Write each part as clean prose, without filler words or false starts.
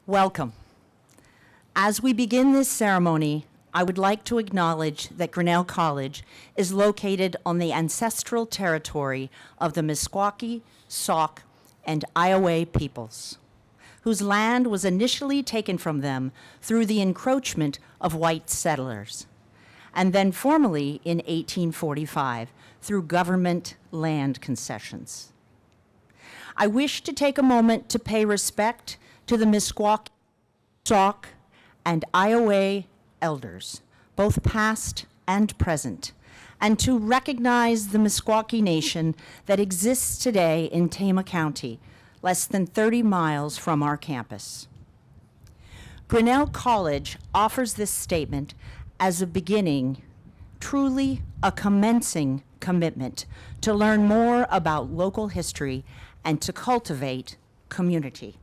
Welcome. As we begin this ceremony, I would like to acknowledge that Grinnell College is located on the ancestral territory of the Meskwaki, Sauk, and Iowa peoples, whose land was initially taken from them through the encroachment of white settlers, and then formally in 1845 through government land concessions. I wish to take a moment to pay respect to the Meskwaki, Sauk, and Iowa elders, both past and present, and to recognize the Meskwaki Nation that exists today in Tama County, less than 30 miles from our campus. Grinnell College offers this statement as a beginning, truly a commencing commitment to learn more about local history and to cultivate community.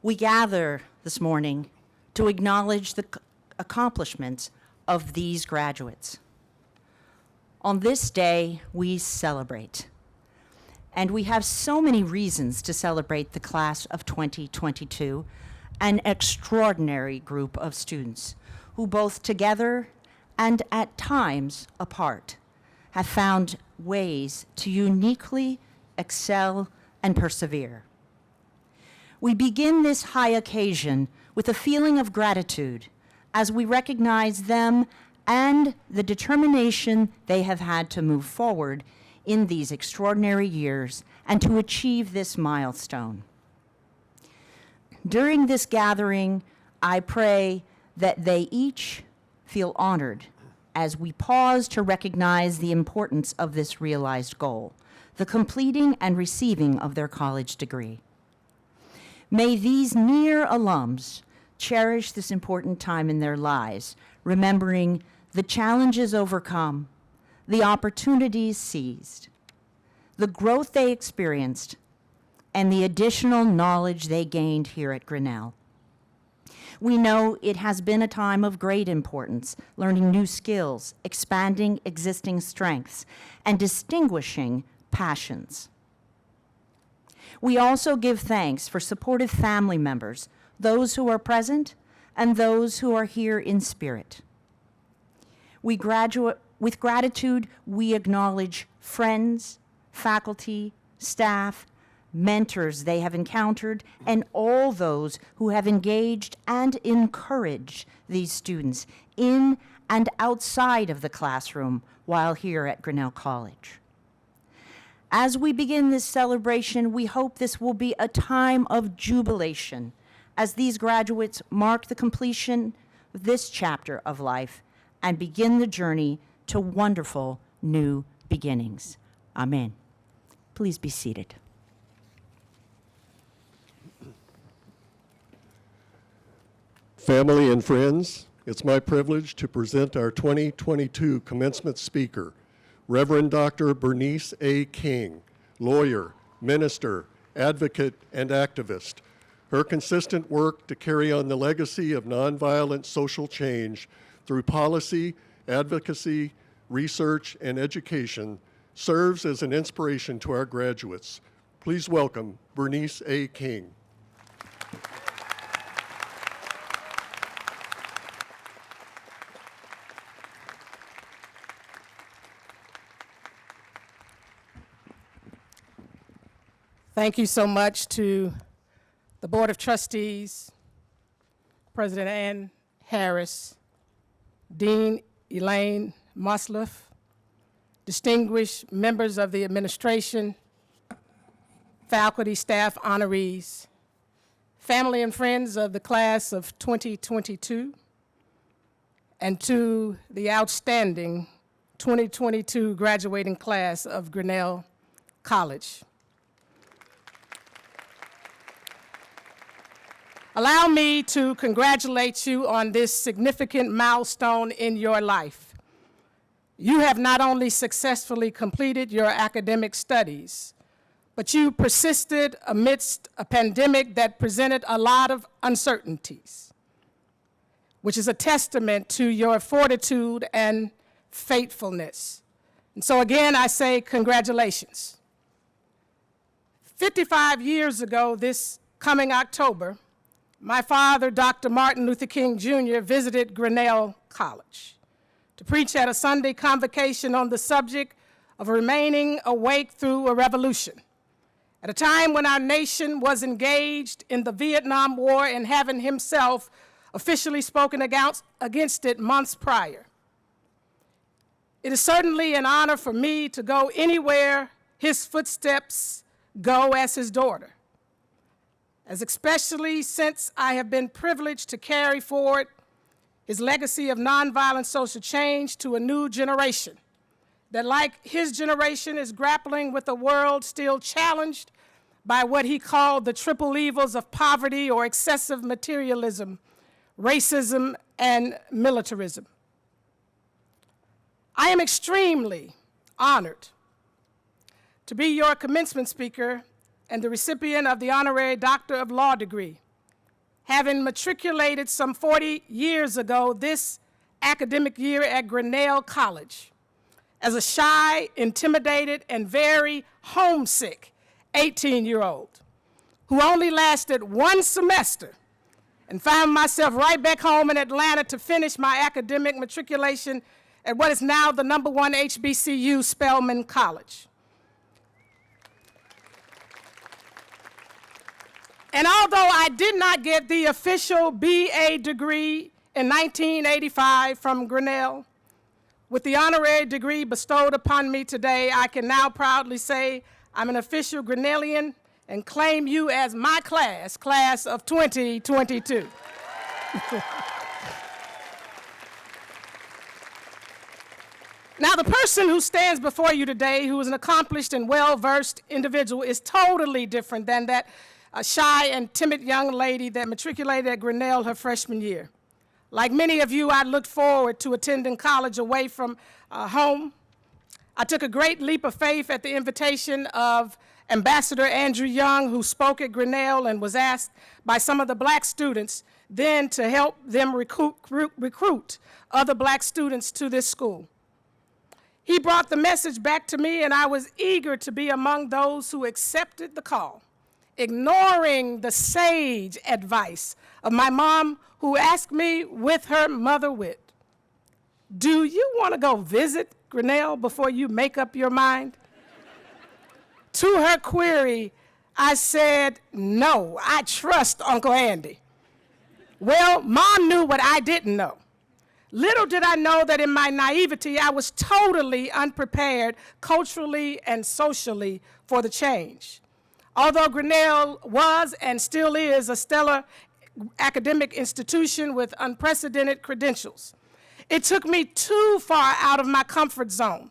We gather this morning to acknowledge the accomplishments of these graduates. On this day, we celebrate. And we have so many reasons to celebrate the class of 2022, an extraordinary group of students who both together and at times apart have found ways to uniquely excel and persevere. We begin this high occasion with a feeling of gratitude as we recognize them and the determination they have had to move forward in these extraordinary years and to achieve this milestone. During this gathering, I pray that they each feel honored as we pause to recognize the importance of this realized goal, the completing and receiving of their college degree. May these near alums cherish this important time in their lives, remembering the challenges overcome, the opportunities seized, the growth they experienced, and the additional knowledge they gained here at Grinnell. We know it has been a time of great importance, learning new skills, expanding existing strengths, and distinguishing passions. We also give thanks for supportive family members, those who are present and those who are here in spirit. With gratitude, we acknowledge friends, faculty, staff, mentors they have encountered, and all those who have engaged and encouraged these students in and outside of the classroom while here at Grinnell College. As we begin this celebration, we hope this will be a time of jubilation as these graduates mark the completion of this chapter of life and begin the journey to wonderful new beginnings. Amen. Please be seated. Family and friends, it's my privilege to present our 2022 commencement speaker, Reverend Dr. Bernice A. King, lawyer, minister, advocate, and activist. Her consistent work to carry on the legacy of nonviolent social change through policy, advocacy, research, and education serves as an inspiration to our graduates. Please welcome Bernice A. King. Thank you so much to the Board of Trustees, President Ann Harris, Dean Elaine Mosleff, distinguished members of the administration, faculty, staff, honorees, family and friends of the class of 2022, and to the outstanding 2022 graduating class of Grinnell College. Allow me to congratulate you on this significant milestone in your life. You have not only successfully completed your academic studies, but you persisted amidst a pandemic that presented a lot of uncertainties, which is a testament to your fortitude and faithfulness. And so again, I say congratulations. 55 years ago, this coming October, my father, Dr. Martin Luther King Jr., visited Grinnell College to preach at a Sunday convocation on the subject of remaining awake through a revolution, at a time when our nation was engaged in the Vietnam War and having himself officially spoken against it months prior. It is certainly an honor for me to go anywhere his footsteps go as his daughter, as especially since I have been privileged to carry forward his legacy of nonviolent social change to a new generation that, like his generation, is grappling with a world still challenged by what he called the triple evils of poverty or excessive materialism, racism, and militarism. I am extremely honored to be your commencement speaker and the recipient of the Honorary Doctor of Law degree, having matriculated some 40 years ago this academic year at Grinnell College as a shy, intimidated, and very homesick 18-year-old who only lasted one semester and found myself right back home in Atlanta to finish my academic matriculation at what is now the #1 HBCU, Spelman College. And although I did not get the official BA degree in 1985 from Grinnell, with the honorary degree bestowed upon me today, I can now proudly say I'm an official Grinnellian and claim you as my class of 2022. Now, the person who stands before you today, who is an accomplished and well-versed individual, is totally different than that shy and timid young lady that matriculated at Grinnell her freshman year. Like many of you, I looked forward to attending college away from home. I took a great leap of faith at the invitation of Ambassador Andrew Young, who spoke at Grinnell and was asked by some of the black students then to help them recruit other black students to this school. He brought the message back to me, and I was eager to be among those who accepted the call, ignoring the sage advice of my mom, who asked me with her mother wit, "Do you want to go visit Grinnell before you make up your mind?" To her query, I said, "No, I trust Uncle Andy." Well, Mom knew what I didn't know. Little did I know that in my naivety, I was totally unprepared culturally and socially for the change. Although Grinnell was and still is a stellar academic institution with unprecedented credentials, it took me too far out of my comfort zone,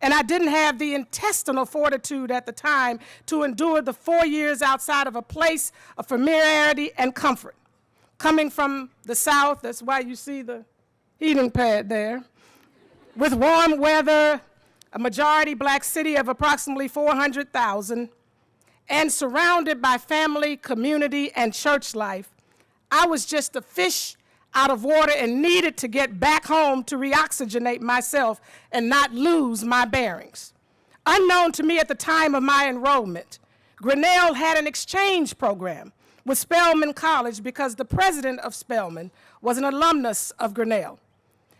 and I didn't have the intestinal fortitude at the time to endure the 4 years outside of a place of familiarity and comfort. Coming from the South, that's why you see the heating pad there, with warm weather, a majority black city of approximately 400,000, and surrounded by family, community, and church life, I was just a fish out of water and needed to get back home to reoxygenate myself and not lose my bearings. Unknown to me at the time of my enrollment, Grinnell had an exchange program with Spelman College because the president of Spelman was an alumnus of Grinnell.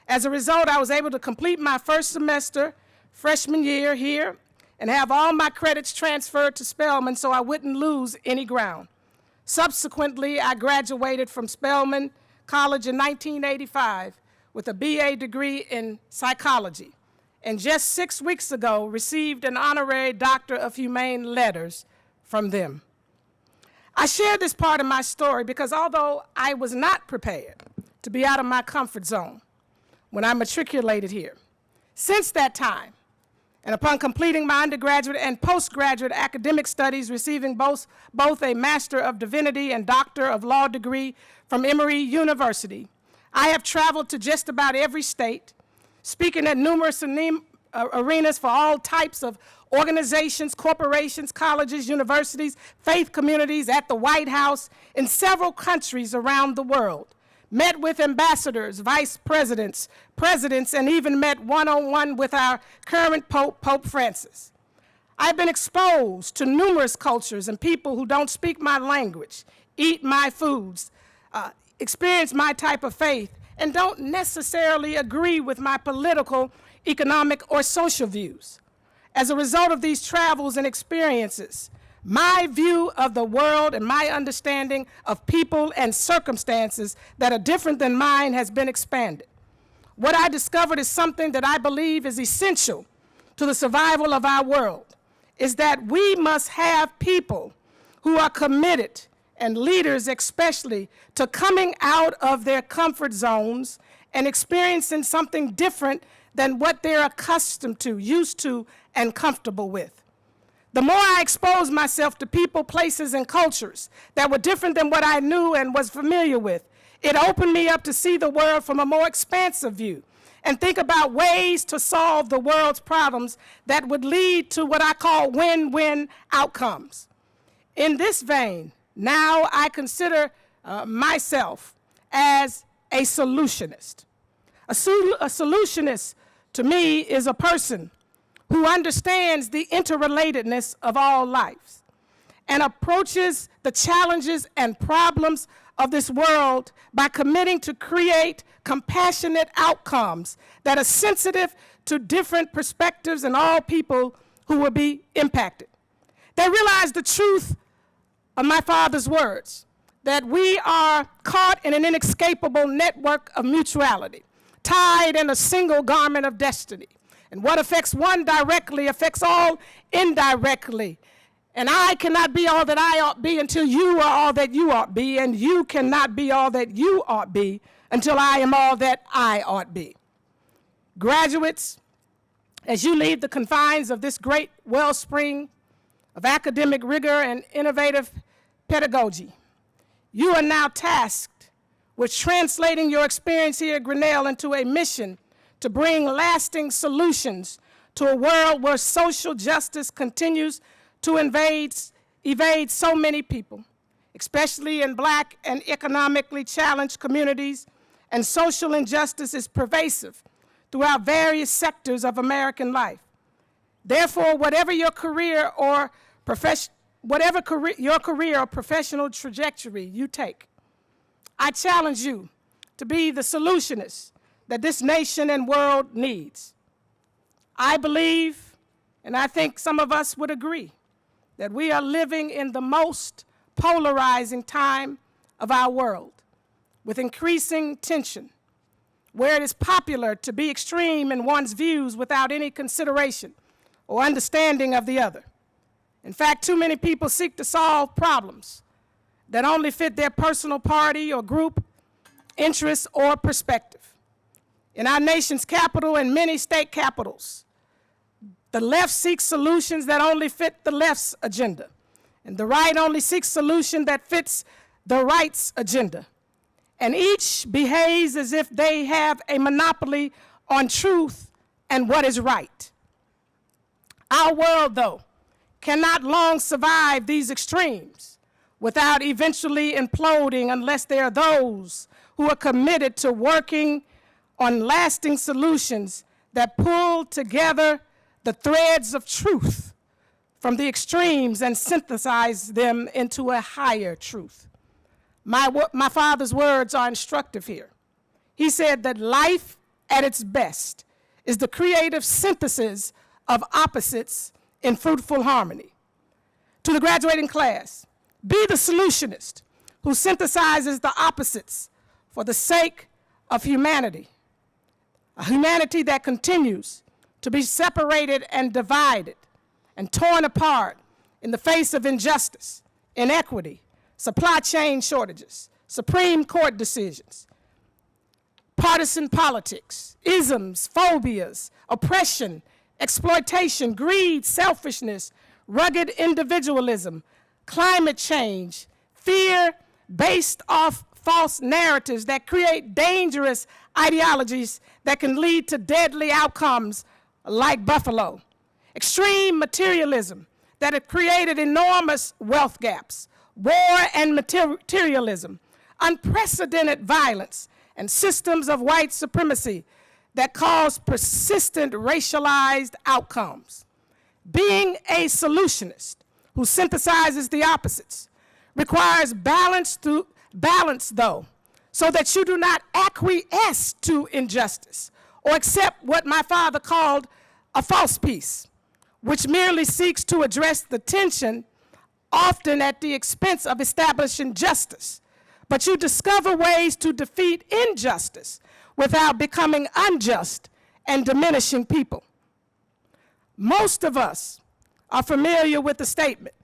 As a result, I was able to complete my first semester, freshman year here, and have all my credits transferred to Spelman so I wouldn't lose any ground. Subsequently, I graduated from Spelman College in 1985 with a BA degree in psychology, and just 6 weeks ago received an honorary Doctor of Humane Letters from them. I share this part of my story because although I was not prepared to be out of my comfort zone when I matriculated here, since that time, and upon completing my undergraduate and postgraduate academic studies, receiving both a Master of Divinity and Doctor of Law degree from Emory University, I have traveled to just about every state, speaking at numerous arenas for all types of organizations, corporations, colleges, universities, faith communities, at the White House, in several countries around the world. Met with ambassadors, vice presidents, presidents, and even met one-on-one with our current Pope, Pope Francis. I've been exposed to numerous cultures and people who don't speak my language, eat my foods, experience my type of faith, and don't necessarily agree with my political, economic, or social views. As a result of these travels and experiences, my view of the world and my understanding of people and circumstances that are different than mine has been expanded. What I discovered is something that I believe is essential to the survival of our world, is that we must have people who are committed, and leaders especially, to coming out of their comfort zones and experiencing something different than what they're accustomed to, used to, and comfortable with. The more I exposed myself to people, places, and cultures that were different than what I knew and was familiar with, it opened me up to see the world from a more expansive view and think about ways to solve the world's problems that would lead to what I call win-win outcomes. In this vein, now I consider myself as a solutionist. A solutionist, to me, is a person who understands the interrelatedness of all lives and approaches the challenges and problems of this world by committing to create compassionate outcomes that are sensitive to different perspectives and all people who will be impacted. They realize the truth of my father's words, that we are caught in an inescapable network of mutuality, tied in a single garment of destiny. And what affects one directly affects all indirectly. And I cannot be all that I ought be until you are all that you ought be, and you cannot be all that you ought be until I am all that I ought be. Graduates, as you leave the confines of this great wellspring of academic rigor and innovative pedagogy, you are now tasked with translating your experience here at Grinnell into a mission to bring lasting solutions to a world where social justice continues to evade so many people, especially in Black and economically challenged communities, and social injustice is pervasive throughout various sectors of American life. Therefore, whatever your career or professional trajectory you take, I challenge you to be the solutionist that this nation and world needs. I believe, and I think some of us would agree, that we are living in the most polarizing time of our world, with increasing tension, where it is popular to be extreme in one's views without any consideration or understanding of the other. In fact, too many people seek to solve problems that only fit their personal party or group, interest, or perspective. In our nation's capital and many state capitals, the left seeks solutions that only fit the left's agenda, and the right only seeks solution that fits the right's agenda. And each behaves as if they have a monopoly on truth and what is right. Our world, though, cannot long survive these extremes without eventually imploding unless there are those who are committed to working on lasting solutions that pull together the threads of truth from the extremes and synthesize them into a higher truth. My father's words are instructive here. He said that life at its best is the creative synthesis of opposites in fruitful harmony. To the graduating class, be the solutionist who synthesizes the opposites for the sake of humanity, a humanity that continues to be separated and divided and torn apart in the face of injustice, inequity, supply chain shortages, Supreme Court decisions, partisan politics, isms, phobias, oppression, exploitation, greed, selfishness, rugged individualism, climate change, fear based off false narratives that create dangerous ideologies that can lead to deadly outcomes like Buffalo, extreme materialism that have created enormous wealth gaps, war and materialism, unprecedented violence, and systems of white supremacy that cause persistent racialized outcomes. Being a solutionist who synthesizes the opposites requires balance, though, so that you do not acquiesce to injustice or accept what my father called a false peace, which merely seeks to address the tension, often at the expense of establishing justice. But you discover ways to defeat injustice without becoming unjust and diminishing people. Most of us are familiar with the statement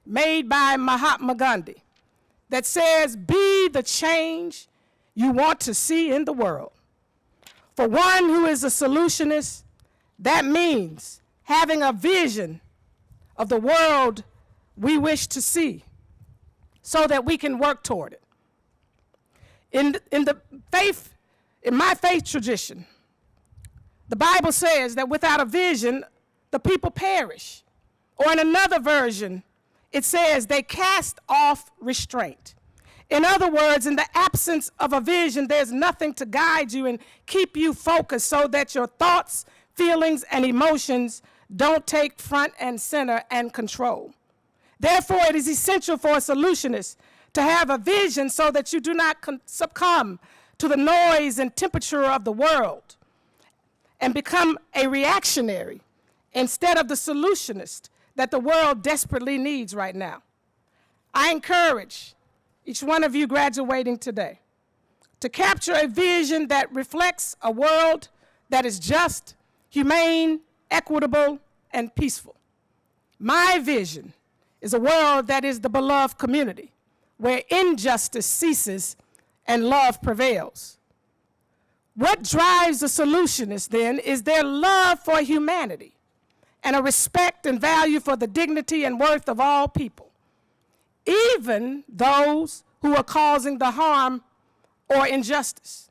made by Mahatma Gandhi that says, "Be the change you want to see in the world." For one who is a solutionist, that means having a vision of the world we wish to see so that we can work toward it. In my faith tradition, the Bible says that without a vision, the people perish. Or in another version, it says they cast off restraint. In other words, in the absence of a vision, there's nothing to guide you and keep you focused so that your thoughts, feelings, and emotions don't take front and center and control. Therefore, it is essential for a solutionist to have a vision so that you do not succumb to the noise and temperature of the world and become a reactionary instead of the solutionist that the world desperately needs right now. I encourage each one of you graduating today to capture a vision that reflects a world that is just, humane, equitable, and peaceful. My vision is a world that is the beloved community, where injustice ceases and love prevails. What drives the solutionist then is their love for humanity and a respect and value for the dignity and worth of all people, even those who are causing the harm or injustice.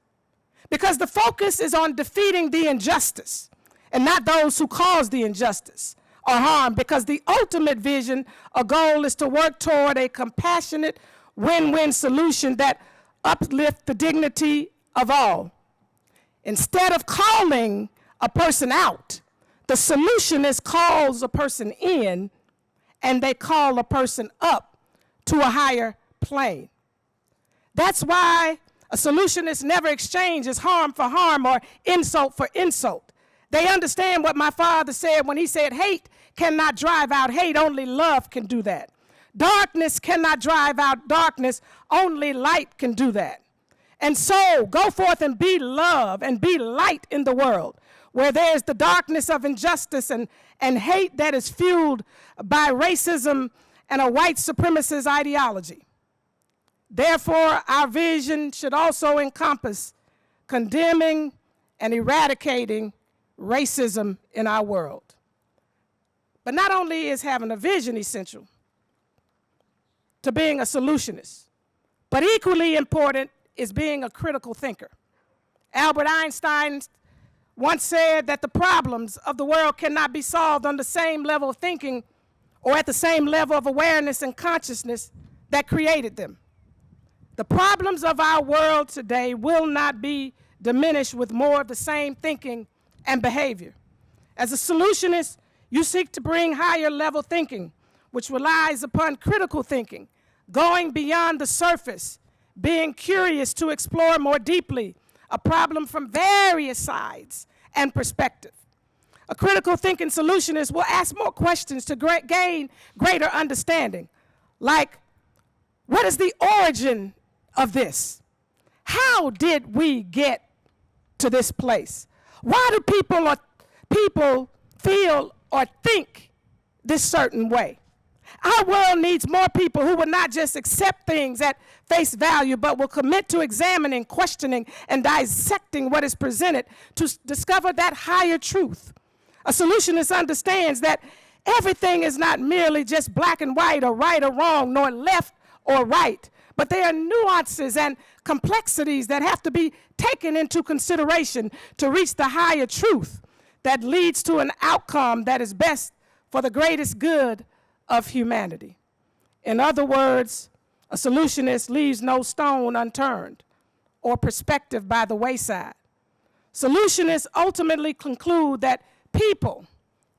Because the focus is on defeating the injustice and not those who cause the injustice or harm, because the ultimate vision or goal is to work toward a compassionate win-win solution that uplifts the dignity of all. Instead of calling a person out, the solutionist calls a person in, and they call a person up to a higher plane. That's why a solutionist never exchanges harm for harm or insult for insult. They understand what my father said when he said, "Hate cannot drive out hate, only love can do that. Darkness cannot drive out darkness, only light can do that." And so, go forth and be love and be light in the world, where there's the darkness of injustice and hate that is fueled by racism and a white supremacist ideology. Therefore, our vision should also encompass condemning and eradicating racism in our world. But not only is having a vision essential to being a solutionist, but equally important is being a critical thinker. Albert Einstein once said that the problems of the world cannot be solved on the same level of thinking or at the same level of awareness and consciousness that created them. The problems of our world today will not be diminished with more of the same thinking and behavior. As a solutionist, you seek to bring higher level thinking, which relies upon critical thinking, going beyond the surface, being curious to explore more deeply a problem from various sides and perspectives. A critical thinking solutionist will ask more questions to gain greater understanding, like, what is the origin of this? How did we get to this place? Why do people feel or think this certain way? Our world needs more people who will not just accept things at face value, but will commit to examining, questioning, and dissecting what is presented to discover that higher truth. A solutionist understands that everything is not merely just black and white or right or wrong, nor left or right, but there are nuances and complexities that have to be taken into consideration to reach the higher truth that leads to an outcome that is best for the greatest good of humanity. In other words, a solutionist leaves no stone unturned or perspective by the wayside. Solutionists ultimately conclude that people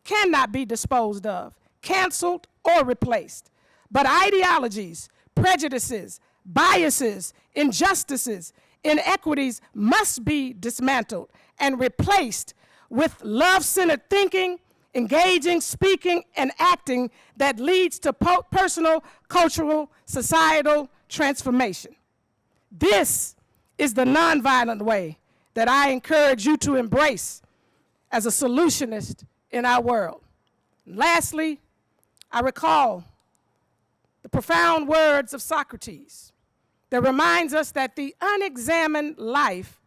cannot be disposed of, canceled, or replaced. But ideologies, prejudices, biases, injustices, inequities must be dismantled and replaced with love-centered thinking, engaging, speaking, and acting that leads to personal, cultural, societal transformation. This is the nonviolent way that I encourage you to embrace as a solutionist in our world. And lastly, I recall the profound words of Socrates that reminds us that the unexamined life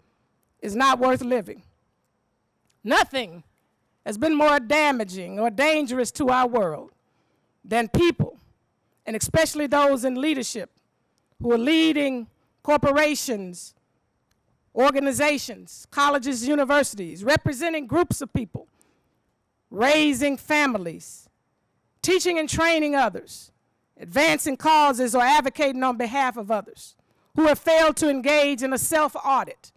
is not worth living. Nothing has been more damaging or dangerous to our world than people, and especially those in leadership who are leading corporations, organizations, colleges, universities, representing groups of people, raising families, teaching and training others, advancing causes or advocating on behalf of others, who have failed to engage in a self-audit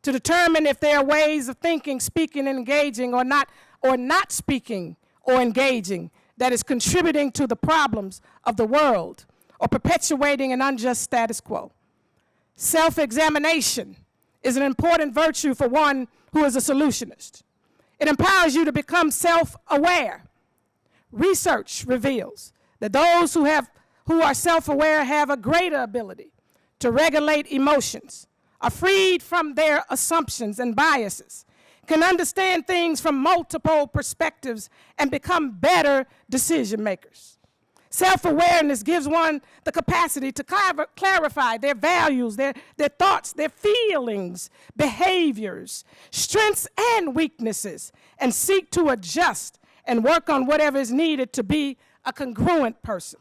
to determine if there are ways of thinking, speaking, and engaging or not speaking or engaging that is contributing to the problems of the world or perpetuating an unjust status quo. Self-examination is an important virtue for one who is a solutionist. It empowers you to become self-aware. Research reveals that those who are self-aware have a greater ability to regulate emotions, are freed from their assumptions and biases, can understand things from multiple perspectives, and become better decision makers. Self-awareness gives one the capacity to clarify their values, their thoughts, their feelings, behaviors, strengths and weaknesses, and seek to adjust and work on whatever is needed to be a congruent person.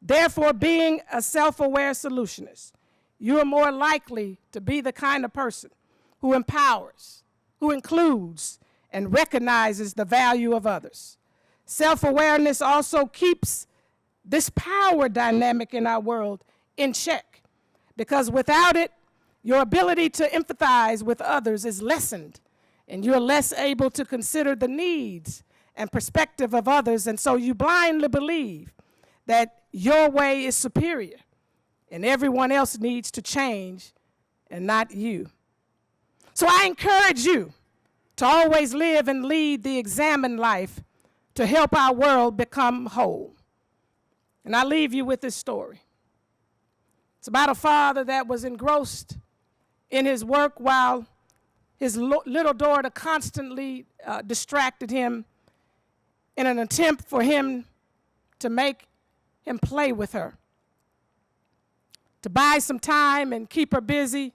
Therefore, being a self-aware solutionist, you are more likely to be the kind of person who empowers, who includes, and recognizes the value of others. Self-awareness also keeps this power dynamic in our world in check, because without it, your ability to empathize with others is lessened, and you're less able to consider the needs and perspective of others, and so you blindly believe that your way is superior and everyone else needs to change and not you. So I encourage you to always live and lead the examined life to help our world become whole. And I leave you with this story. It's about a father that was engrossed in his work while his little daughter constantly distracted him in an attempt for him to make him play with her. To buy some time and keep her busy,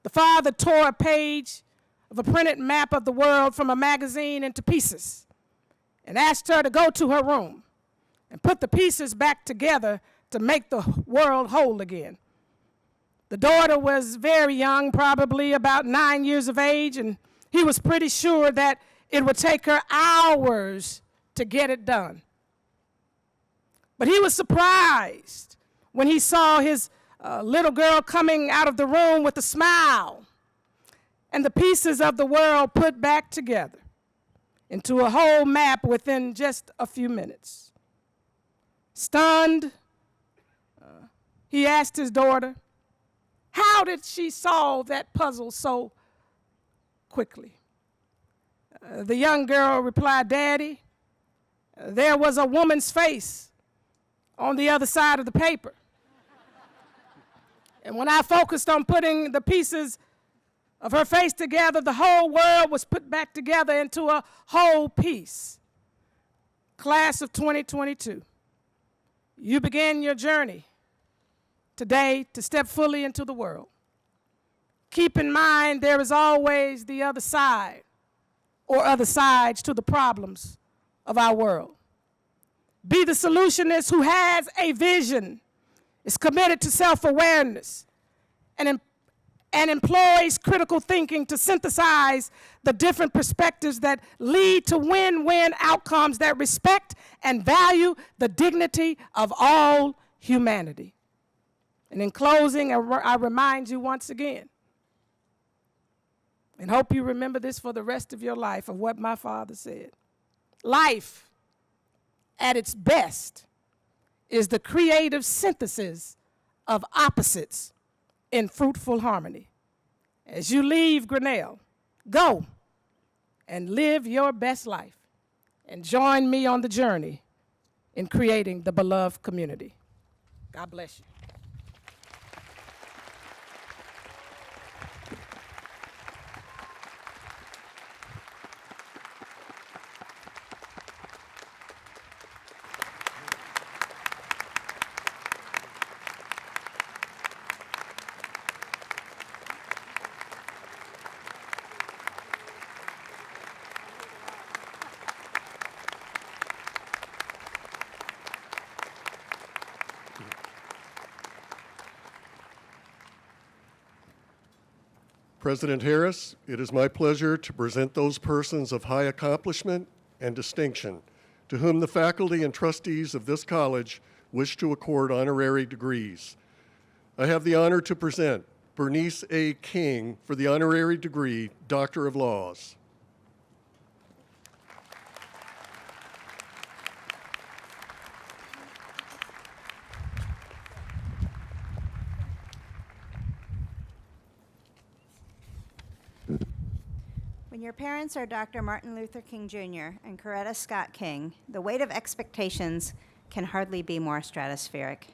the father tore a page of a printed map of the world from a magazine into pieces and asked her to go to her room and put the pieces back together to make the world whole again. The daughter was very young, probably about 9 years of age, and he was pretty sure that it would take her hours to get it done. But he was surprised when he saw his little girl coming out of the room with a smile and the pieces of the world put back together into a whole map within just a few minutes. Stunned, he asked his daughter, how did she solve that puzzle so quickly? The young girl replied, Daddy, there was a woman's face on the other side of the paper. And when I focused on putting the pieces of her face together, the whole world was put back together into a whole piece. Class of 2022, you begin your journey today to step fully into the world. Keep in mind there is always the other side or other sides to the problems of our world. Be the solutionist who has a vision, is committed to self-awareness, and employs critical thinking to synthesize the different perspectives that lead to win-win outcomes that respect and value the dignity of all humanity. And in closing, I remind you once again, and hope you remember this for the rest of your life, of what my father said. Life, at its best, is the creative synthesis of opposites in fruitful harmony. As you leave Grinnell, go and live your best life and join me on the journey in creating the beloved community. God bless you. President Harris, it is my pleasure to present those persons of high accomplishment and distinction to whom the faculty and trustees of this college wish to accord honorary degrees. I have the honor to present Bernice A. King for the honorary degree, Doctor of Laws. When your parents are Dr. Martin Luther King Jr. and Coretta Scott King, the weight of expectations can hardly be more stratospheric.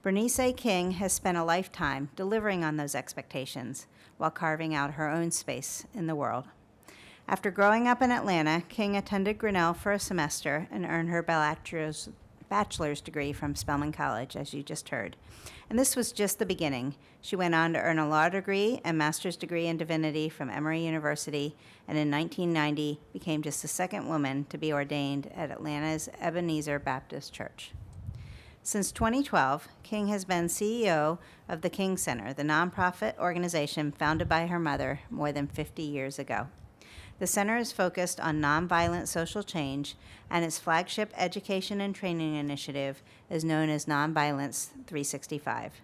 Bernice A. King has spent a lifetime delivering on those expectations while carving out her own space in the world. After growing up in Atlanta, King attended Grinnell for a semester and earned her bachelor's degree from Spelman College, as you just heard. And this was just the beginning. She went on to earn a law degree and master's degree in divinity from Emory University, and in 1990 became just the second woman to be ordained at Atlanta's Ebenezer Baptist Church. Since 2012, King has been CEO of the King Center, the nonprofit organization founded by her mother more than 50 years ago. The center is focused on nonviolent social change, and its flagship education and training initiative is known as Nonviolence 365.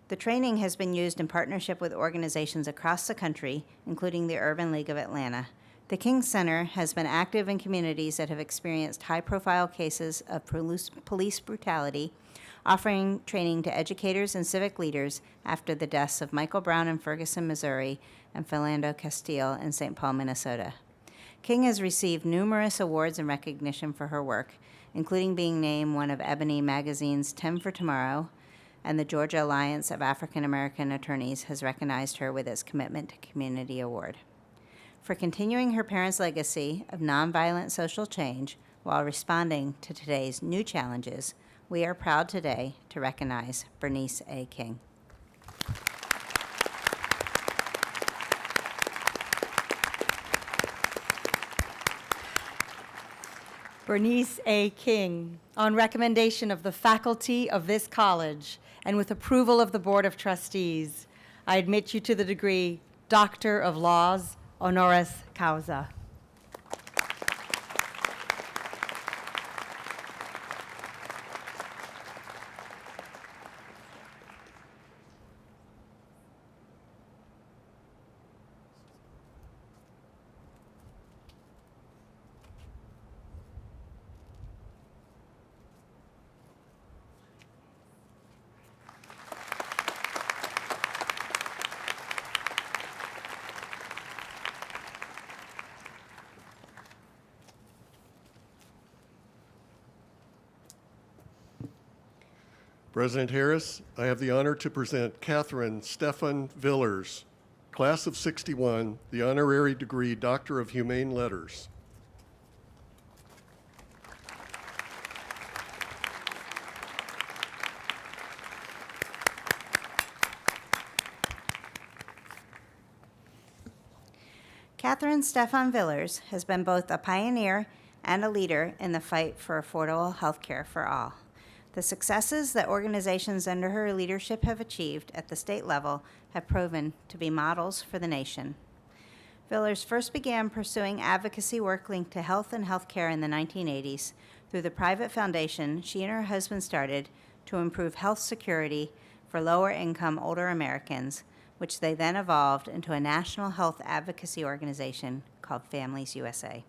The training has been used in partnership with organizations across the country, including the Urban League of Atlanta. The King Center has been active in communities that have experienced high-profile cases of police brutality, offering training to educators and civic leaders after the deaths of Michael Brown in Ferguson, Missouri, and Philando Castile in St. Paul, Minnesota. King has received numerous awards and recognition for her work, including being named one of Ebony Magazine's 10 for Tomorrow, and the Georgia Alliance of African American Attorneys has recognized her with its Commitment to Community Award. For continuing her parents' legacy of nonviolent social change while responding to today's new challenges, we are proud today to recognize Bernice A. King. Bernice A. King, on recommendation of the faculty of this college and with approval of the Board of Trustees, I admit you to the degree Doctor of Laws, honoris causa. President Harris, I have the honor to present Katherine Stephan Villers, class of '61, the honorary degree Doctor of Humane Letters. Katherine Stephan Villers has been both a pioneer and a leader in the fight for affordable health care for all. The successes that organizations under her leadership have achieved at the state level have proven to be models for the nation. Villers first began pursuing advocacy work linked to health and healthcare in the 1980s through the private foundation she and her husband started to improve health security for lower-income older Americans, which they then evolved into a national health advocacy organization called Families USA.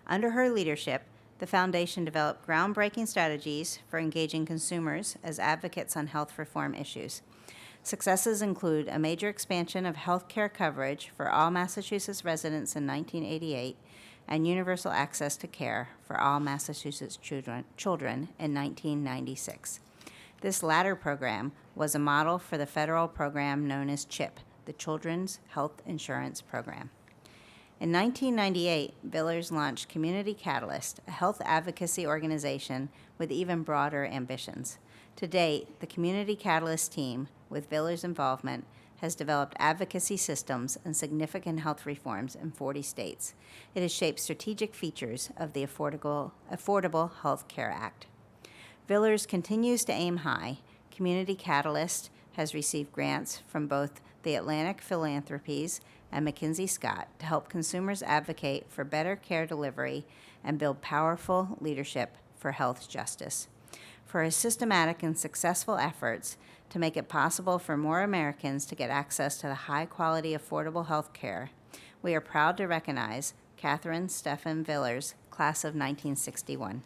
Under her leadership, the foundation developed groundbreaking strategies for engaging consumers as advocates on health reform issues. Successes include a major expansion of health care coverage for all Massachusetts residents in 1988 and universal access to care for all Massachusetts children in 1996. This latter program was a model for the federal program known as CHIP, the Children's Health Insurance Program. In 1998, Villers launched Community Catalyst, a health advocacy organization with even broader ambitions. To date, the Community Catalyst team, with Villers' involvement, has developed advocacy systems and significant health reforms in 40 states. It has shaped strategic features of the Affordable Health Care Act. Villers continues to aim high. Community Catalyst has received grants from both the Atlantic Philanthropies and McKinsey Scott to help consumers advocate for better care delivery and build powerful leadership for health justice. For his systematic and successful efforts to make it possible for more Americans to get access to the high-quality, affordable health care, we are proud to recognize Katherine Stephan Villers, class of 1961.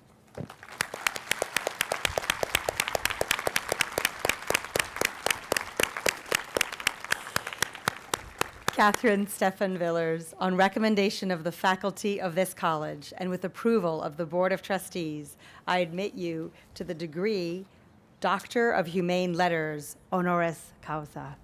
Katherine Stephan Villers, on recommendation of the faculty of this college and with approval of the Board of Trustees, I admit you to the degree Doctor of Humane Letters, honoris causa.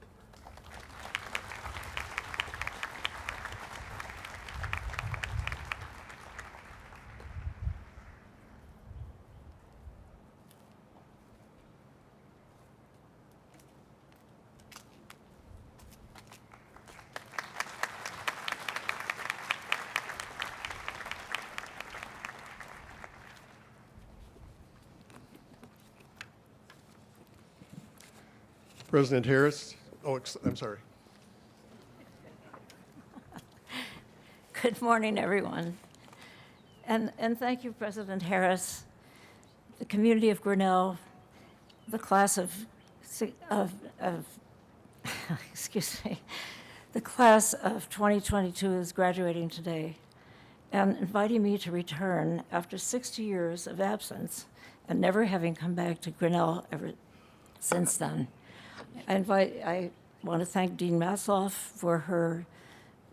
President Harris, I'm sorry. Good morning, everyone. And thank you, President Harris, the community of Grinnell, the class of excuse me, the class of 2022 is graduating today, and inviting me to return after 60 years of absence and never having come back to Grinnell ever since then. I want to thank Dean Masloff for her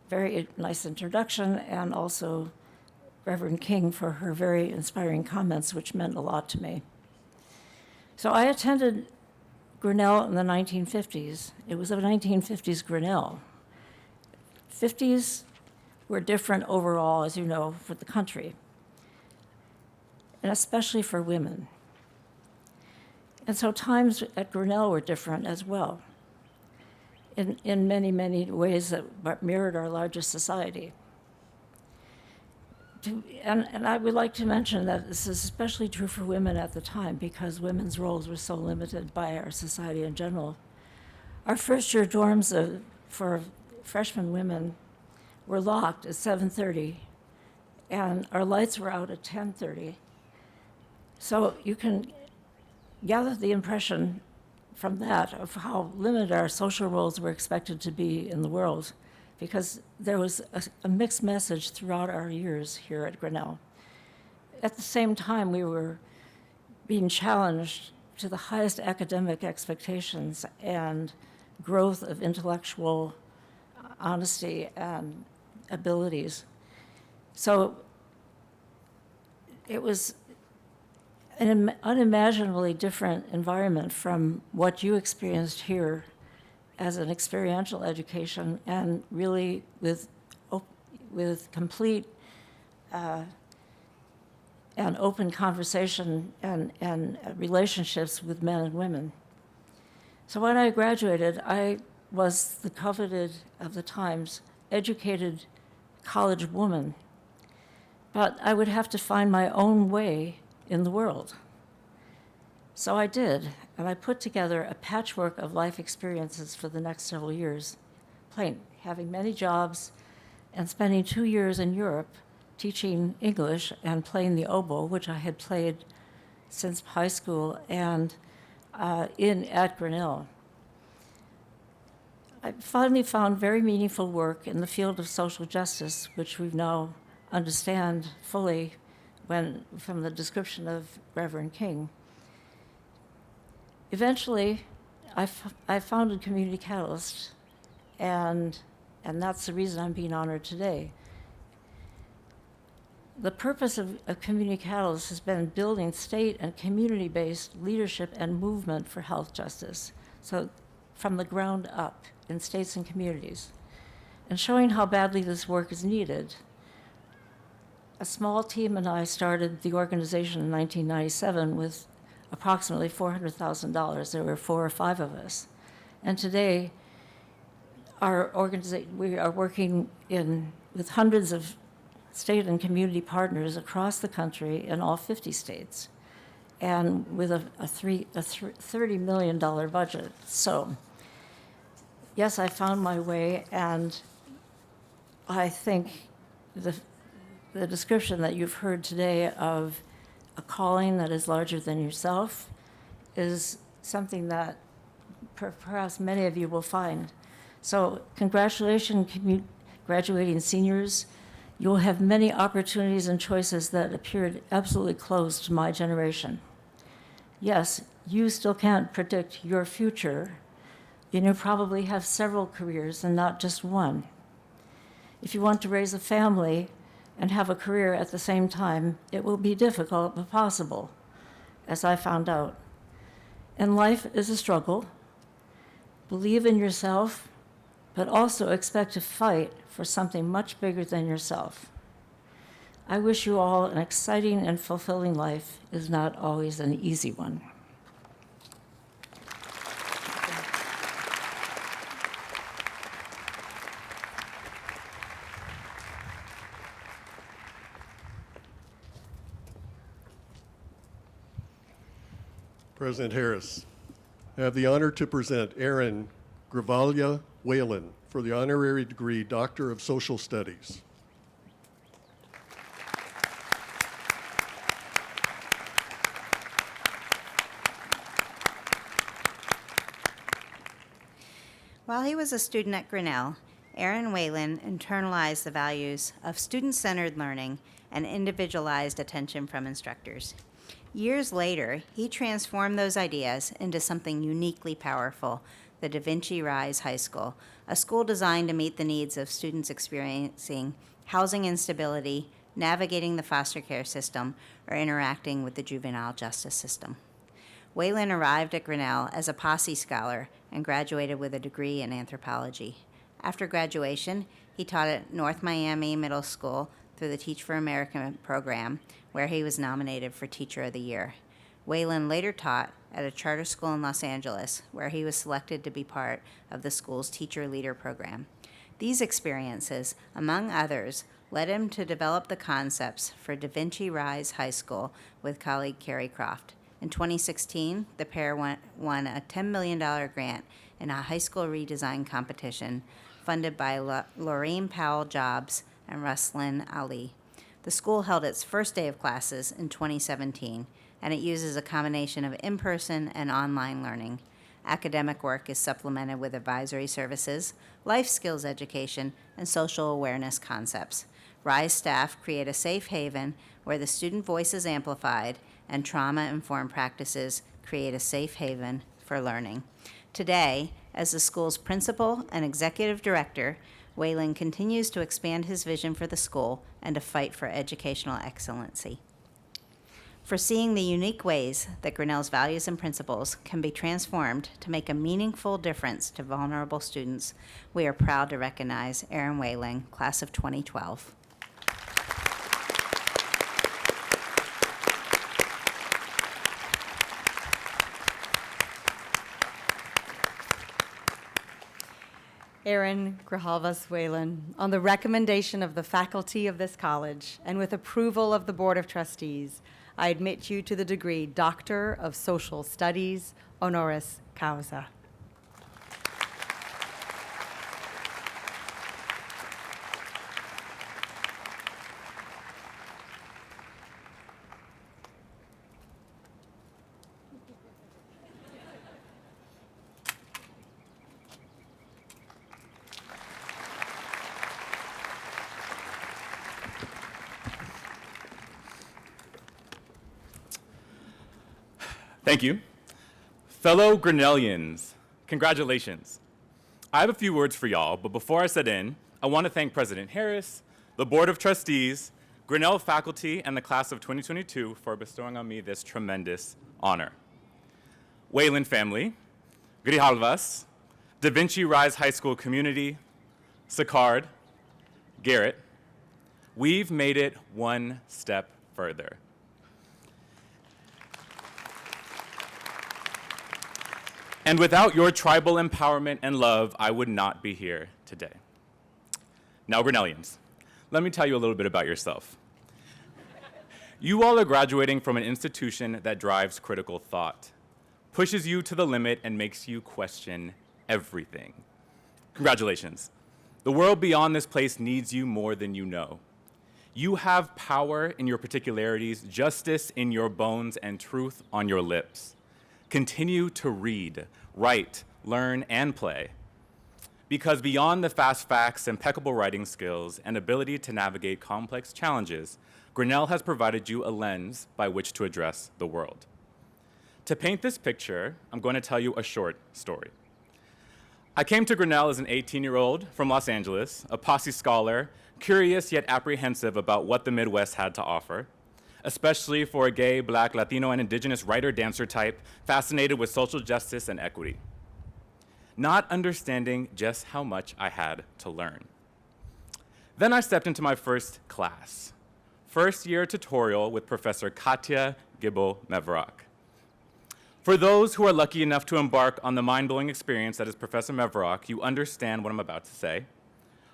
very nice introduction, and also Reverend King for her very inspiring comments, which meant a lot to me. So I attended Grinnell in the 1950s. It was a 1950s Grinnell. 50s were different overall, as you know, for the country, and especially for women. And so times at Grinnell were different as well, in many, many ways that mirrored our largest society. And I would like to mention that this is especially true for women at the time, because women's roles were so limited by our society in general. Our first-year dorms for freshman women were locked at 7:30, and our lights were out at 10:30. So you can gather the impression from that of how limited our social roles were expected to be in the world, because there was a mixed message throughout our years here at Grinnell. At the same time, we were being challenged to the highest academic expectations and growth of intellectual honesty and abilities. So it was an unimaginably different environment from what you experienced here as an experiential education, and really with complete and open conversation and relationships with men and women. So when I graduated, I was the coveted, of the times, educated college woman. But I would have to find my own way in the world. So I did, and I put together a patchwork of life experiences for the next several years, having many jobs and spending 2 years in Europe teaching English and playing the oboe, which I had played since high school, and at Grinnell. I finally found very meaningful work in the field of social justice, which we've now understand fully from the description of Reverend King. Eventually, I founded Community Catalyst, and that's the reason I'm being honored today. The purpose of Community Catalyst has been building state and community-based leadership and movement for health justice, so from the ground up in states and communities, and showing how badly this work is needed. A small team and I started the organization in 1997 with approximately $400,000. There were 4 or 5 of us. And today, we are working with hundreds of state and community partners across the country in all 50 states, and with a $30 million budget. So, yes, I found my way, and I think the description that you've heard today of a calling that is larger than yourself is something that perhaps many of you will find. So congratulations, graduating seniors. You will have many opportunities and choices that appeared absolutely closed to my generation. Yes, you still can't predict your future, and you probably have several careers and not just one. If you want to raise a family and have a career at the same time, it will be difficult but possible, as I found out. And life is a struggle. Believe in yourself, but also expect to fight for something much bigger than yourself. I wish you all an exciting and fulfilling life. Is not always an easy one. President Harris, I have the honor to present Erin Whalen for the honorary degree Doctor of Social Studies. While he was a student at Grinnell, Erin Whalen internalized the values of student-centered learning and individualized attention from instructors. Years later, he transformed those ideas into something uniquely powerful, the Da Vinci Rise High School, a school designed to meet the needs of students experiencing housing instability, navigating the foster care system, or interacting with the juvenile justice system. Whalen arrived at Grinnell as a Posse Scholar and graduated with a degree in anthropology. After graduation, he taught at North Miami Middle School through the Teach for America program, where he was nominated for Teacher of the Year. Whalen later taught at a charter school in Los Angeles, where he was selected to be part of the school's Teacher Leader program. These experiences, among others, led him to develop the concepts for Da Vinci Rise High School with colleague Carrie Croft. In 2016, the pair won a $10 million grant in a high school redesign competition funded by Laureen Powell Jobs and Ruslin Ali. The school held its first day of classes in 2017, and it uses a combination of in-person and online learning. Academic work is supplemented with advisory services, life skills education, and social awareness concepts. RISE staff create a safe haven where the student voice is amplified and trauma-informed practices create a safe haven for learning. Today, as the school's principal and executive director, Whalen continues to expand his vision for the school and to fight for educational excellency. Foreseeing the unique ways that Grinnell's values and principles can be transformed to make a meaningful difference to vulnerable students, we are proud to recognize Erin Whalen, class of 2012. Erin Whalen, on the recommendation of the faculty of this college and with approval of the Board of Trustees, I admit you to the degree Doctor of Social Studies, honoris causa. Thank you. Fellow Grinnellians, congratulations. I have a few words for y'all, but before I set in, I want to thank President Harris, the Board of Trustees, Grinnell faculty, and the class of 2022 for bestowing on me this tremendous honor. Whalen family, Grijalvas, Da Vinci Rise High School community, Sicard, Garrett, we've made it one step further. And without your tribal empowerment and love, I would not be here today. Now, Grinnellians, let me tell you a little bit about yourself. You all are graduating from an institution that drives critical thought, pushes you to the limit, and makes you question everything. Congratulations. The world beyond this place needs you more than you know. You have power in your particularities, justice in your bones, and truth on your lips. Continue to read, write, learn, and play. Because beyond the fast facts, impeccable writing skills, and ability to navigate complex challenges, Grinnell has provided you a lens by which to address the world. To paint this picture, I'm going to tell you a short story. I came to Grinnell as an 18-year-old from Los Angeles, a posse scholar, curious yet apprehensive about what the Midwest had to offer, especially for a gay, Black, Latino, and indigenous writer-dancer type fascinated with social justice and equity, not understanding just how much I had to learn. Then I stepped into my first class, first-year tutorial with Professor Katya Gibbo-Meverock. For those who are lucky enough to embark on the mind-blowing experience that is Professor Meverock, you understand what I'm about to say.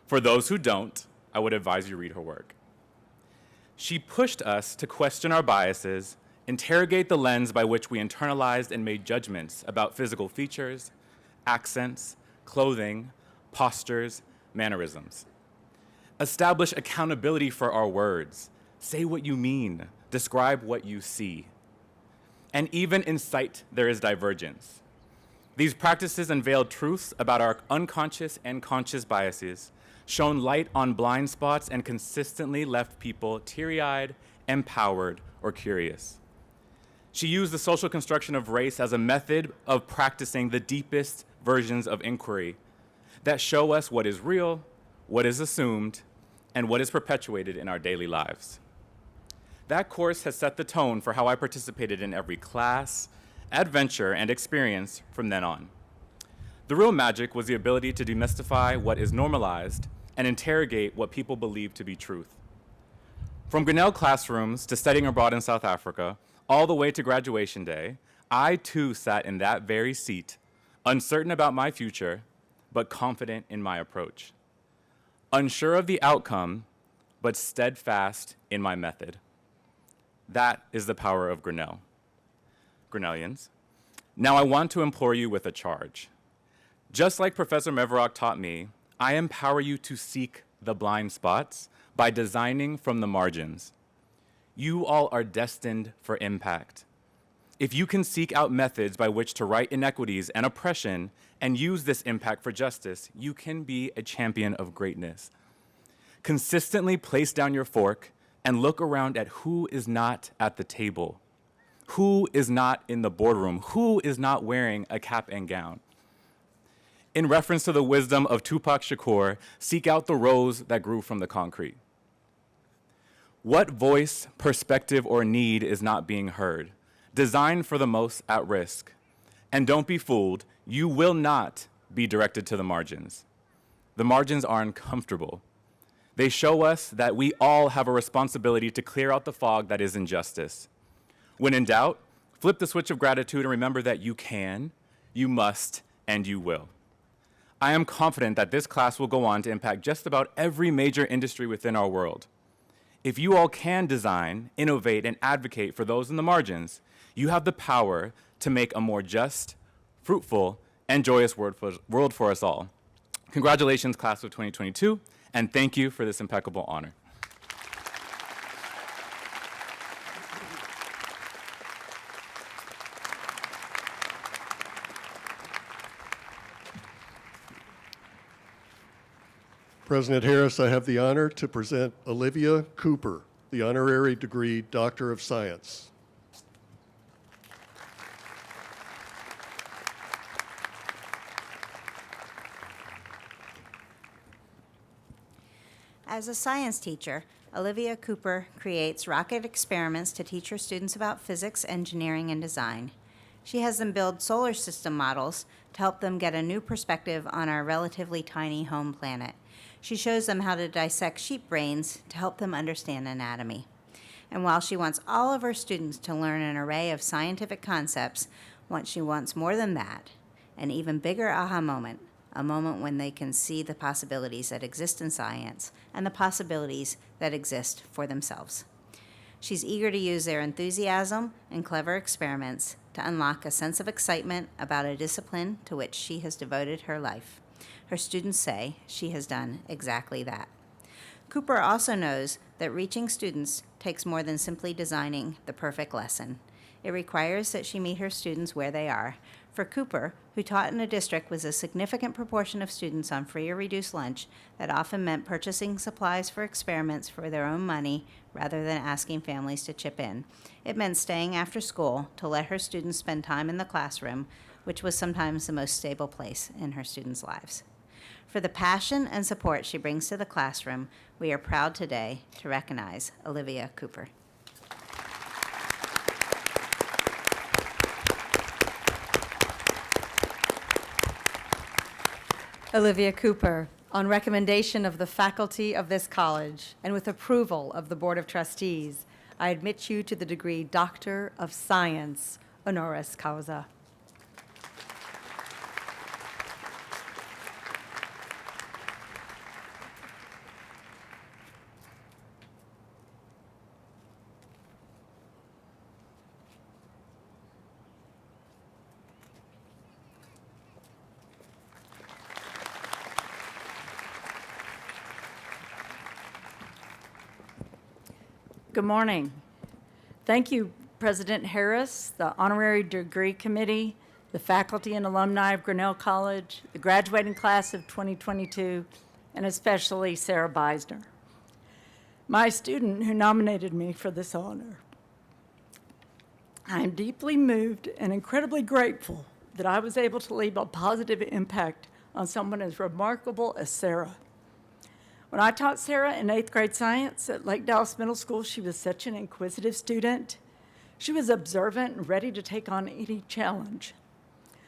For those who don't, I would advise you read her work. She pushed us to question our biases, interrogate the lens by which we internalized and made judgments about physical features, accents, clothing, postures, mannerisms. Establish accountability for our words. Say what you mean. Describe what you see. And even in sight, there is divergence. These practices unveiled truths about our unconscious and conscious biases, shone light on blind spots, and consistently left people teary-eyed, empowered, or curious. She used the social construction of race as a method of practicing the deepest versions of inquiry that show us what is real, what is assumed, and what is perpetuated in our daily lives. That course has set the tone for how I participated in every class, adventure, and experience from then on. The real magic was the ability to demystify what is normalized and interrogate what people believe to be truth. From Grinnell classrooms to studying abroad in South Africa, all the way to graduation day, I too sat in that very seat, uncertain about my future, but confident in my approach. Unsure of the outcome, but steadfast in my method. That is the power of Grinnell. Grinnellians, now I want to implore you with a charge. Just like Professor Meverock taught me, I empower you to seek the blind spots by designing from the margins. You all are destined for impact. If you can seek out methods by which to right inequities and oppression and use this impact for justice, you can be a champion of greatness. Consistently place down your fork and look around at who is not at the table, who is not in the boardroom, who is not wearing a cap and gown. In reference to the wisdom of Tupac Shakur, seek out the rose that grew from the concrete. What voice, perspective, or need is not being heard? Design for the most at risk. And don't be fooled, you will not be directed to the margins. The margins are uncomfortable. They show us that we all have a responsibility to clear out the fog that is injustice. When in doubt, flip the switch of gratitude and remember that you can, you must, and you will. I am confident that this class will go on to impact just about every major industry within our world. If you all can design, innovate, and advocate for those in the margins, you have the power to make a more just, fruitful, and joyous world for us all. Congratulations, class of 2022, and thank you for this impeccable honor. President Harris, I have the honor to present Olivia Cooper, the honorary degree Doctor of Science. As a science teacher, Olivia Cooper creates rocket experiments to teach her students about physics, engineering, and design. She has them build solar system models to help them get a new perspective on our relatively tiny home planet. She shows them how to dissect sheep brains to help them understand anatomy. And while she wants all of her students to learn an array of scientific concepts, she wants more than that, an even bigger aha moment, a moment when they can see the possibilities that exist in science and the possibilities that exist for themselves. She's eager to use their enthusiasm and clever experiments to unlock a sense of excitement about a discipline to which she has devoted her life. Her students say she has done exactly that. Cooper also knows that reaching students takes more than simply designing the perfect lesson. It requires that she meet her students where they are. For Cooper, who taught in a district with a significant proportion of students on free or reduced lunch, that often meant purchasing supplies for experiments for their own money rather than asking families to chip in. It meant staying after school to let her students spend time in the classroom, which was sometimes the most stable place in her students' lives. For the passion and support she brings to the classroom, we are proud today to recognize Olivia Cooper. Olivia Cooper, on recommendation of the faculty of this college and with approval of the Board of Trustees, I admit you to the degree Doctor of Science, honoris causa. Good morning. Thank you, President Harris, the Honorary Degree Committee, the faculty and alumni of Grinnell College, the graduating class of 2022, and especially Sarah Beisner, my student who nominated me for this honor. I am deeply moved and incredibly grateful that I was able to leave a positive impact on someone as remarkable as Sarah. When I taught Sarah in 8th grade science at Lake Dallas Middle School, she was such an inquisitive student. She was observant and ready to take on any challenge.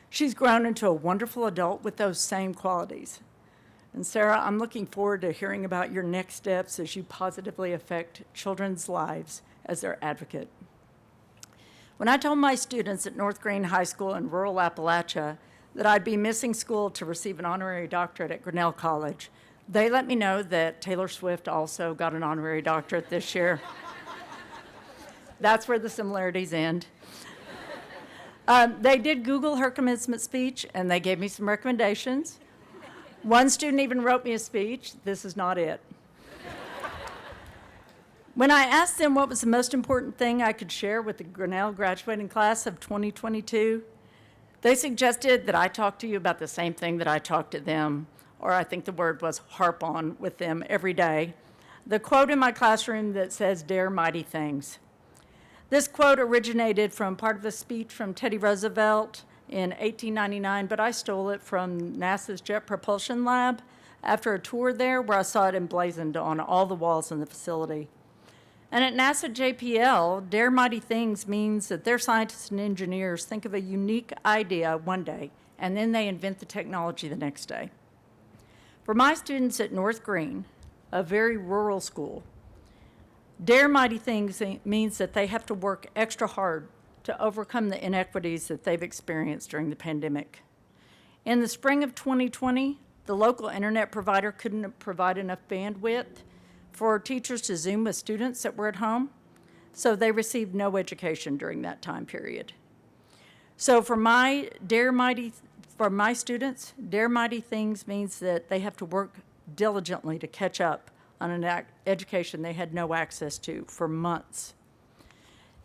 She's grown into a wonderful adult with those same qualities. And Sarah, I'm looking forward to hearing about your next steps as you positively affect children's lives as their advocate. When I told my students at North Greene High School in rural Appalachia that I'd be missing school to receive an honorary doctorate at Grinnell College, they let me know that Taylor Swift also got an honorary doctorate this year. That's where the similarities end. They did Google her commencement speech, and they gave me some recommendations. One student even wrote me a speech. This is not it. When I asked them what was the most important thing I could share with the Grinnell graduating class of 2022, they suggested that I talk to you about the same thing that I talk to them, or I think the word was harp on with them every day. The quote in my classroom that says, "Dare mighty things." This quote originated from part of a speech from Teddy Roosevelt in 1899, but I stole it from NASA's Jet Propulsion Lab after a tour there where I saw it emblazoned on all the walls in the facility. And at NASA JPL, dare mighty things means that their scientists and engineers think of a unique idea one day, and then they invent the technology the next day. For my students at North Greene, a very rural school, dare mighty things means that they have to work extra hard to overcome the inequities that they've experienced during the pandemic. In the spring of 2020, the local internet provider couldn't provide enough bandwidth for teachers to Zoom with students that were at home, so they received no education during that time period. So for my students, dare mighty things means that they have to work diligently to catch up on an education they had no access to for months.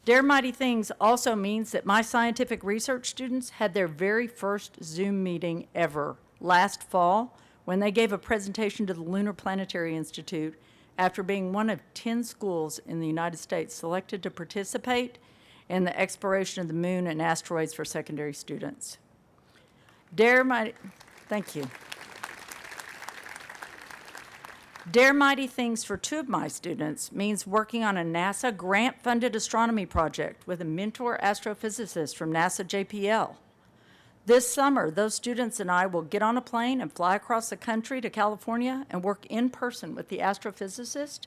Dare mighty things also means that my scientific research students had their very first Zoom meeting ever last fall when they gave a presentation to the Lunar Planetary Institute after being one of 10 schools in the United States selected to participate in the exploration of the moon and asteroids for secondary students. Thank you. Dare Mighty Things for two of my students means working on a NASA grant-funded astronomy project with a mentor astrophysicist from NASA JPL. This summer, those students and I will get on a plane and fly across the country to California and work in person with the astrophysicist,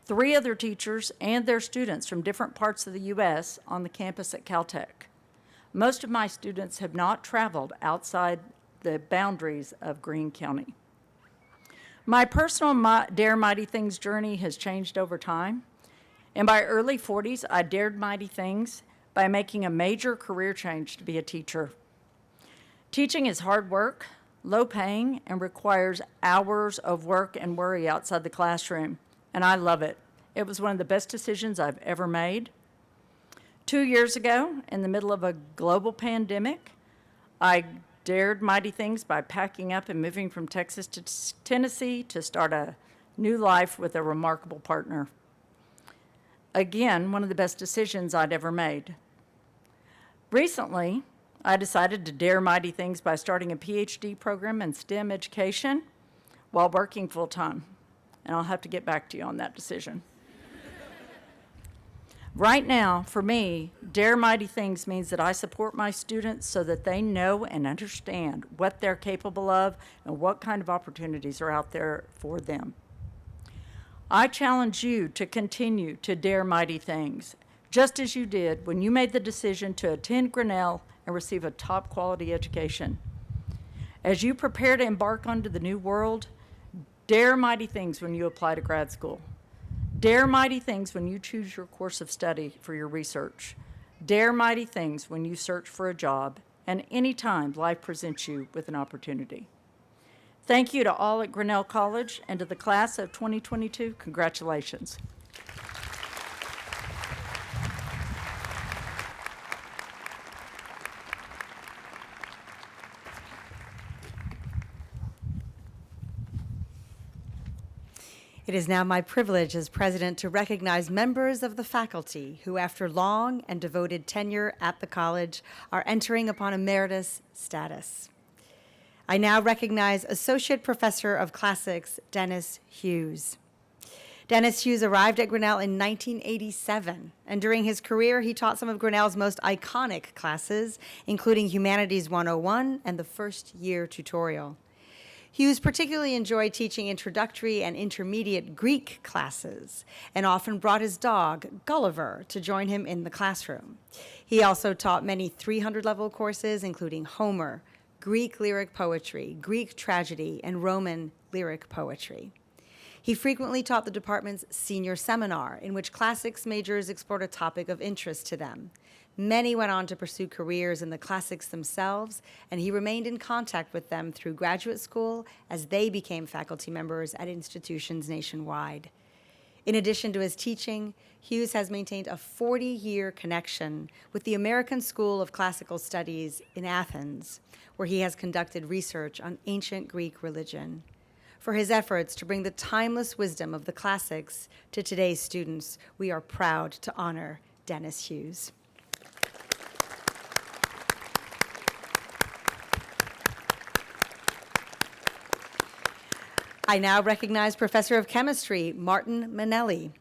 3 other teachers, and their students from different parts of the U.S. on the campus at Caltech. Most of my students have not traveled outside the boundaries of Greene County. My personal Dare Mighty Things journey has changed over time. In my early 40s, I dared mighty things by making a major career change to be a teacher. Teaching is hard work, low paying, and requires hours of work and worry outside the classroom, and I love it. It was one of the best decisions I've ever made. 2 years ago, in the middle of a global pandemic, I dared mighty things by packing up and moving from Texas to Tennessee to start a new life with a remarkable partner. Again, one of the best decisions I'd ever made. Recently, I decided to dare mighty things by starting a PhD program in STEM education while working full-time, and I'll have to get back to you on that decision. Right now, for me, Dare Mighty Things means that I support my students so that they know and understand what they're capable of and what kind of opportunities are out there for them. I challenge you to continue to dare mighty things, just as you did when you made the decision to attend Grinnell and receive a top quality education. As you prepare to embark onto the new world, dare mighty things when you apply to grad school. Dare mighty things when you choose your course of study for your research. Dare mighty things when you search for a job and any time life presents you with an opportunity. Thank you to all at Grinnell College and to the class of 2022. Congratulations. It is now my privilege as president to recognize members of the faculty who, after long and devoted tenure at the college, are entering upon emeritus status. I now recognize Associate Professor of Classics, Dennis Hughes. Dennis Hughes arrived at Grinnell in 1987, and during his career, he taught some of Grinnell's most iconic classes, including Humanities 101 and the First Year Tutorial. Hughes particularly enjoyed teaching introductory and intermediate Greek classes and often brought his dog, Gulliver, to join him in the classroom. He also taught many 300-level courses, including Homer, Greek lyric poetry, Greek tragedy, and Roman lyric poetry. He frequently taught the department's senior seminar, in which classics majors explored a topic of interest to them. Many went on to pursue careers in the classics themselves, and he remained in contact with them through graduate school as they became faculty members at institutions nationwide. In addition to his teaching, Hughes has maintained a 40-year connection with the American School of Classical Studies in Athens, where he has conducted research on ancient Greek religion. For his efforts to bring the timeless wisdom of the classics to today's students, we are proud to honor Dennis Hughes. I now recognize Professor of Chemistry, Martin Manelli.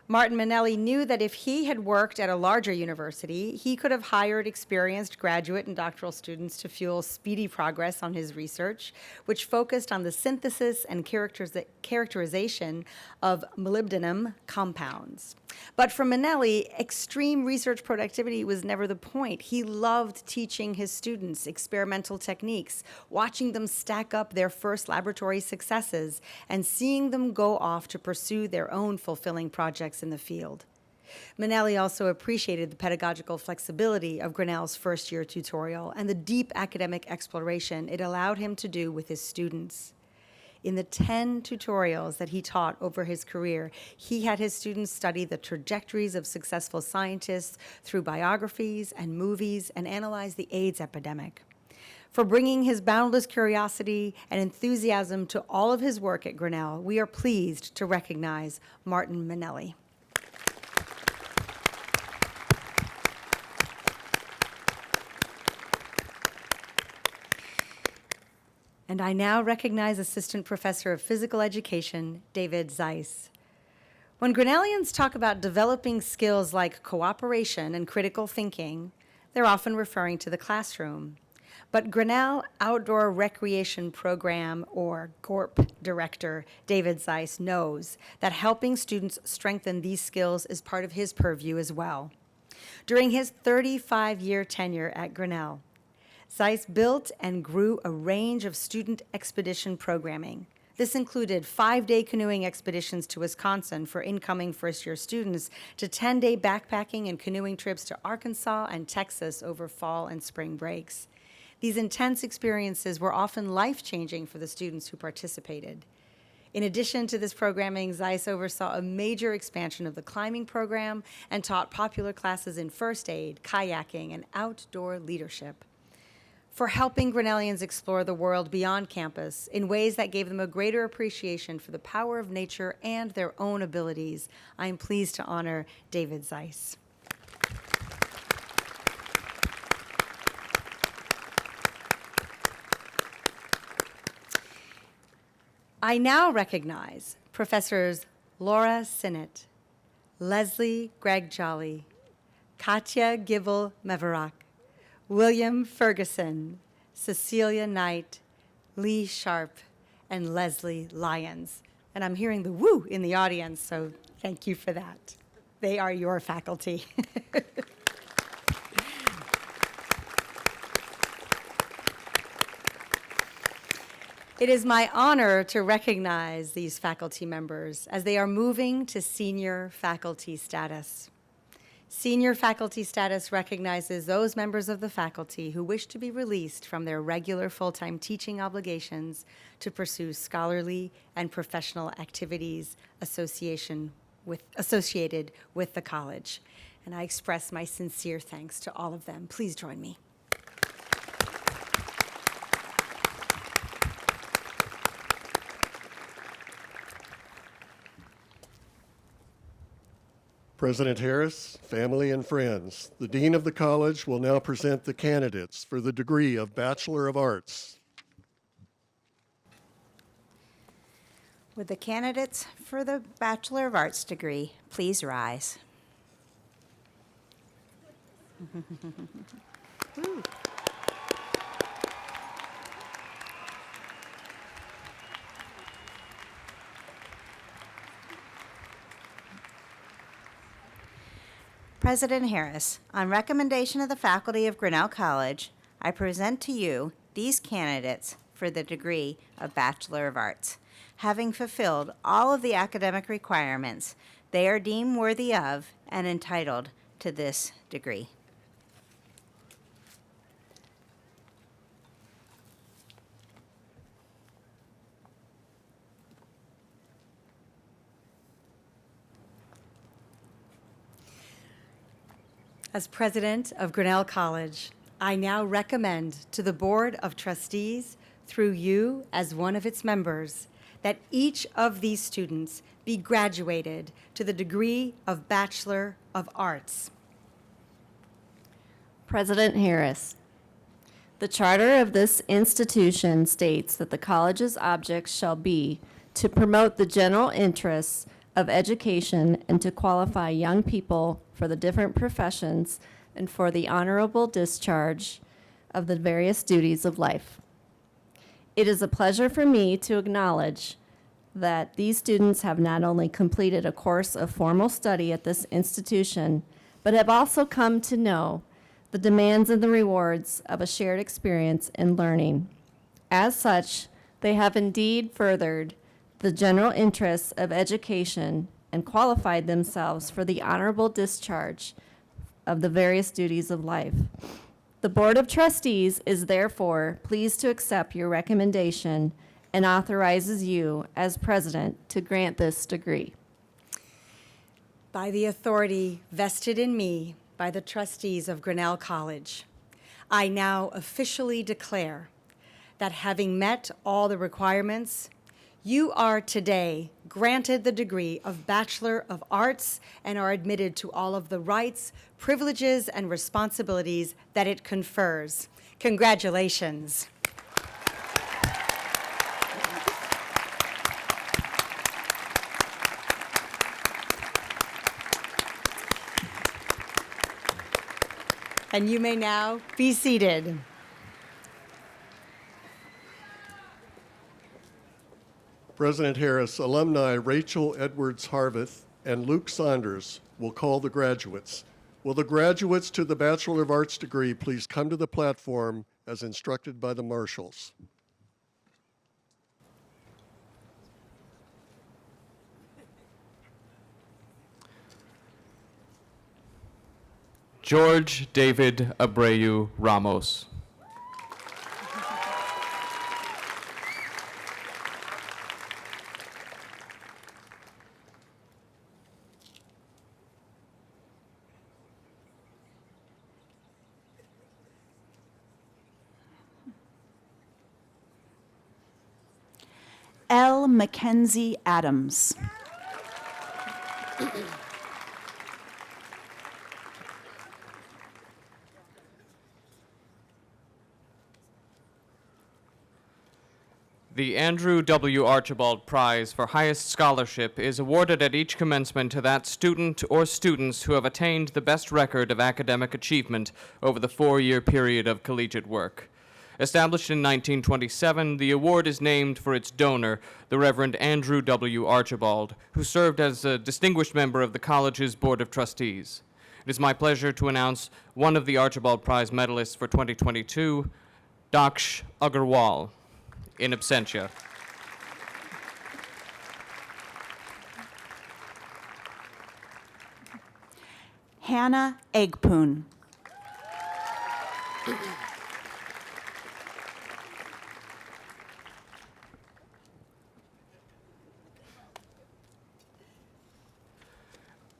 Martin Manelli knew that if he had worked at a larger university, he could have hired experienced graduate and doctoral students to fuel speedy progress on his research, which focused on the synthesis and characterization of molybdenum compounds. But for Manelli, extreme research productivity was never the point. He loved teaching his students experimental techniques, watching them stack up their first laboratory successes, and seeing them go off to pursue their own fulfilling projects in the field. Manelli also appreciated the pedagogical flexibility of Grinnell's first-year tutorial and the deep academic exploration it allowed him to do with his students. In the 10 tutorials that he taught over his career, he had his students study the trajectories of successful scientists through biographies and movies and analyze the AIDS epidemic. For bringing his boundless curiosity and enthusiasm to all of his work at Grinnell, we are pleased to recognize Martin Manelli. And I now recognize Assistant Professor of Physical Education, David Zeiss. When Grinnellians talk about developing skills like cooperation and critical thinking, they're often referring to the classroom. But Grinnell Outdoor Recreation Program, or GORP Director David Zeiss, knows that helping students strengthen these skills is part of his purview as well. During his 35-year tenure at Grinnell, Zeiss built and grew a range of student expedition programming. This included 5-day canoeing expeditions to Wisconsin for incoming first-year students, to 10-day backpacking and canoeing trips to Arkansas and Texas over fall and spring breaks. These intense experiences were often life-changing for the students who participated. In addition to this programming, Zeiss oversaw a major expansion of the climbing program and taught popular classes in first aid, kayaking, and outdoor leadership. For helping Grinnellians explore the world beyond campus in ways that gave them a greater appreciation for the power of nature and their own abilities, I am pleased to honor David Zeiss. I now recognize Professors Laura Sinnott, Leslie Gregg Jolly, Katya Gibble Meverak, William Ferguson, Cecilia Knight, Lee Sharp, and Leslie Lyons. And I'm hearing the woo in the audience, so thank you for that. They are your faculty. It is my honor to recognize these faculty members as they are moving to senior faculty status. Senior faculty status recognizes those members of the faculty who wish to be released from their regular full-time teaching obligations to pursue scholarly and professional activities associated with the college. And I express my sincere thanks to all of them. Please join me. President Harris, family, and friends, the Dean of the College will now present the candidates for the degree of Bachelor of Arts. Would the candidates for the Bachelor of Arts degree please rise? President Harris, on recommendation of the faculty of Grinnell College, I present to you these candidates for the degree of Bachelor of Arts. Having fulfilled all of the academic requirements, they are deemed worthy of and entitled to this degree. As president of Grinnell College, I now recommend to the Board of Trustees, through you as one of its members, that each of these students be graduated to the degree of Bachelor of Arts. President Harris, the charter of this institution states that the college's objects shall be to promote the general interests of education and to qualify young people for the different professions and for the honorable discharge of the various duties of life. It is a pleasure for me to acknowledge that these students have not only completed a course of formal study at this institution, but have also come to know the demands and the rewards of a shared experience in learning. As such, they have indeed furthered the general interests of education and qualified themselves for the honorable discharge of the various duties of life. The Board of Trustees is therefore pleased to accept your recommendation and authorizes you as president to grant this degree. By the authority vested in me by the trustees of Grinnell College, I now officially declare that having met all the requirements, you are today granted the degree of Bachelor of Arts and are admitted to all of the rights, privileges, and responsibilities that it confers. Congratulations. And you may now be seated. President Harris, alumni Rachel Edwards Harveth and Luke Saunders will call the graduates. Will the graduates to the Bachelor of Arts degree please come to the platform as instructed by the marshals? George David Abreu Ramos. L. Mackenzie Adams. The Andrew W. Archibald Prize for Highest Scholarship is awarded at each commencement to that student or students who have attained the best record of academic achievement over the 4-year period of collegiate work. Established in 1927, the award is named for its donor, the Reverend Andrew W. Archibald, who served as a distinguished member of the college's Board of Trustees. It is my pleasure to announce one of the Archibald Prize medalists for 2022, Daksh Agarwal, in absentia. Hannah Egpoon.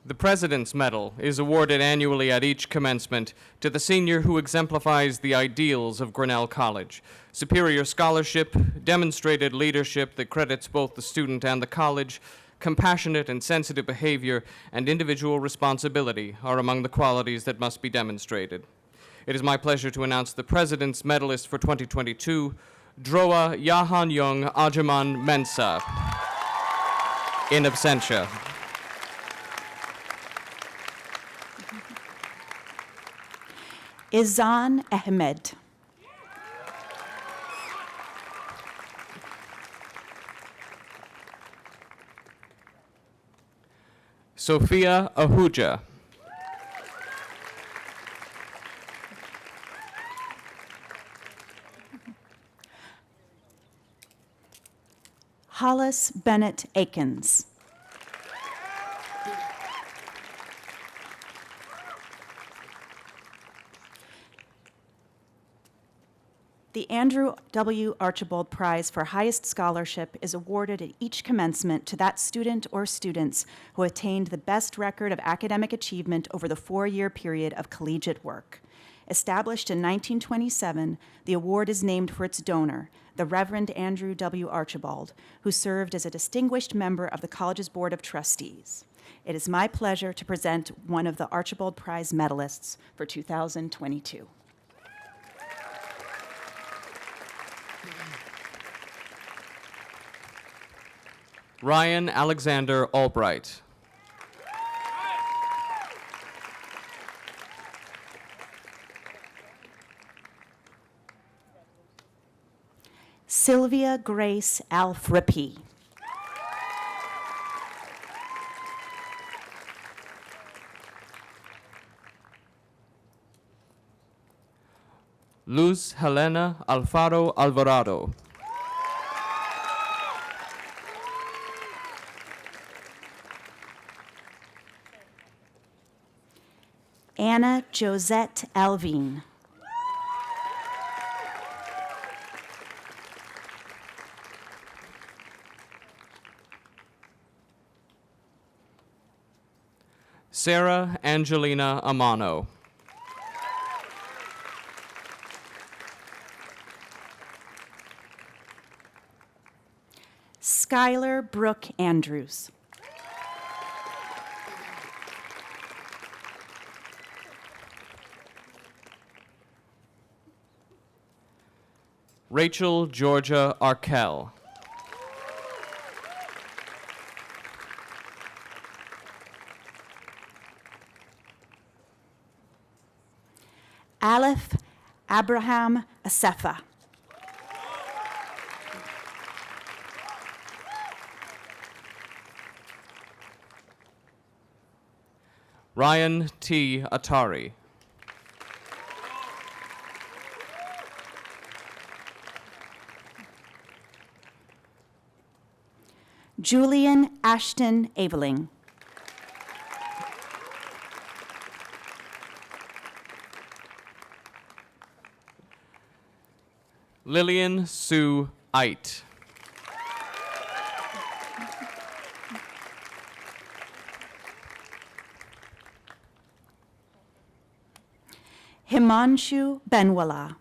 The President's Medal is awarded annually at each commencement to the senior who exemplifies the ideals of Grinnell College. Superior scholarship, demonstrated leadership that credits both the student and the college, compassionate and sensitive behavior, and individual responsibility are among the qualities that must be demonstrated. It is my pleasure to announce the President's Medalist for 2022, Droa Yahan Young Ajaman Mensa, in absentia. Izan Ahmed. Sophia Ahuja. Hollis Bennett Akins. The Andrew W. Archibald Prize for Highest Scholarship is awarded at each commencement to that student or students who attained the best record of academic achievement over the 4-year period of collegiate work. Established in 1927, the award is named for its donor, the Reverend Andrew W. Archibald, who served as a distinguished member of the college's Board of Trustees. It is my pleasure to present one of the Archibald Prize medalists for 2022. Ryan Alexander Albright. Sylvia Grace Alfrippy. Luz Helena Alfaro Alvarado. Anna Josette Alvin. Sarah Angelina Amano. Skylar Brooke Andrews. Rachel Georgia Arkell. Aleph Abraham Asefa. Ryan T. Atari. Julian Ashton Aveling. Lillian Sue Eit. Himanshu Benwala.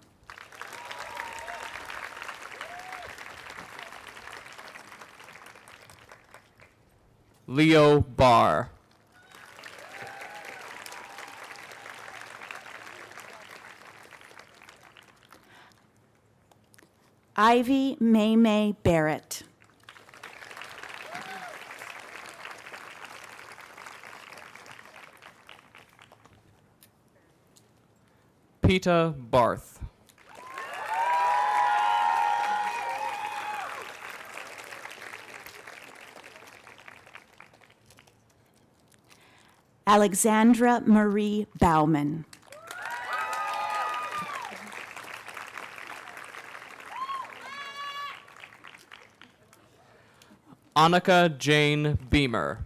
Leo Barr. Ivy May Barrett. Peter Barth. Alexandra Marie Bauman. Annika Jane Beamer.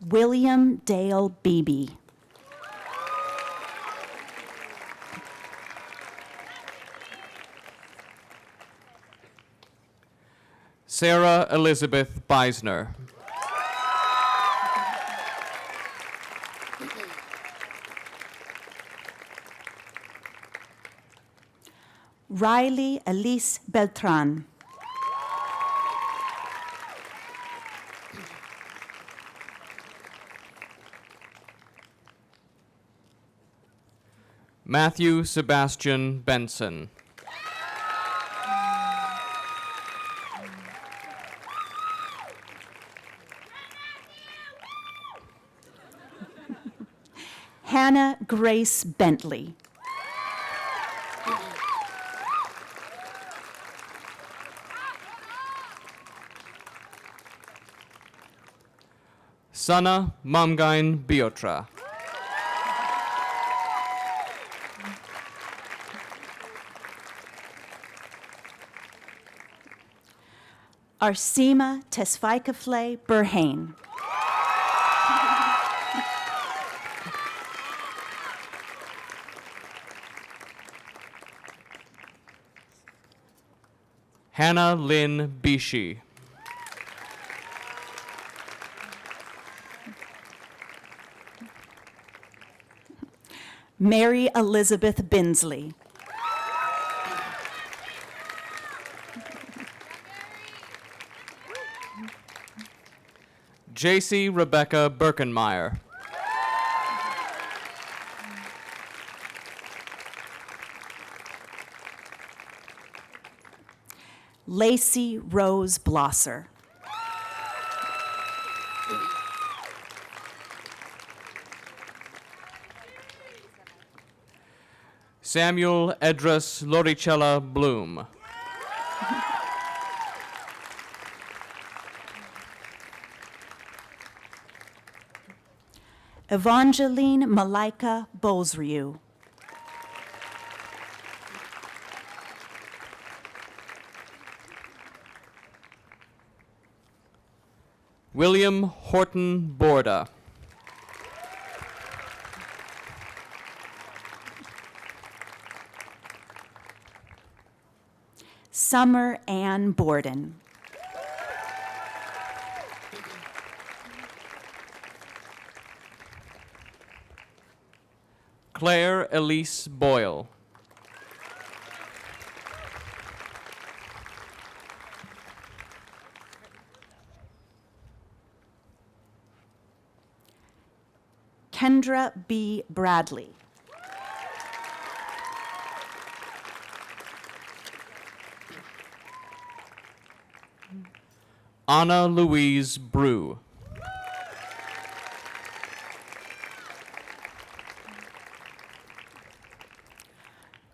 William Dale Beebe. Sarah Elizabeth Beisner. Riley Elise Beltran. Matthew Sebastian Benson. Hannah Grace Bentley. Sana Mamgain Biotra. Arsima Tesfaikafle Burhane. Hannah Lynn Bishi. Mary Elizabeth Binsley. JC Rebecca Birkenmeyer. Lacey Rose Blosser. Samuel Edras Loricella Bloom. Evangeline Malika Bosriu. William Horton Borda. Summer Ann Borden. Claire Elise Boyle. Kendra B. Bradley. Anna Louise Brew.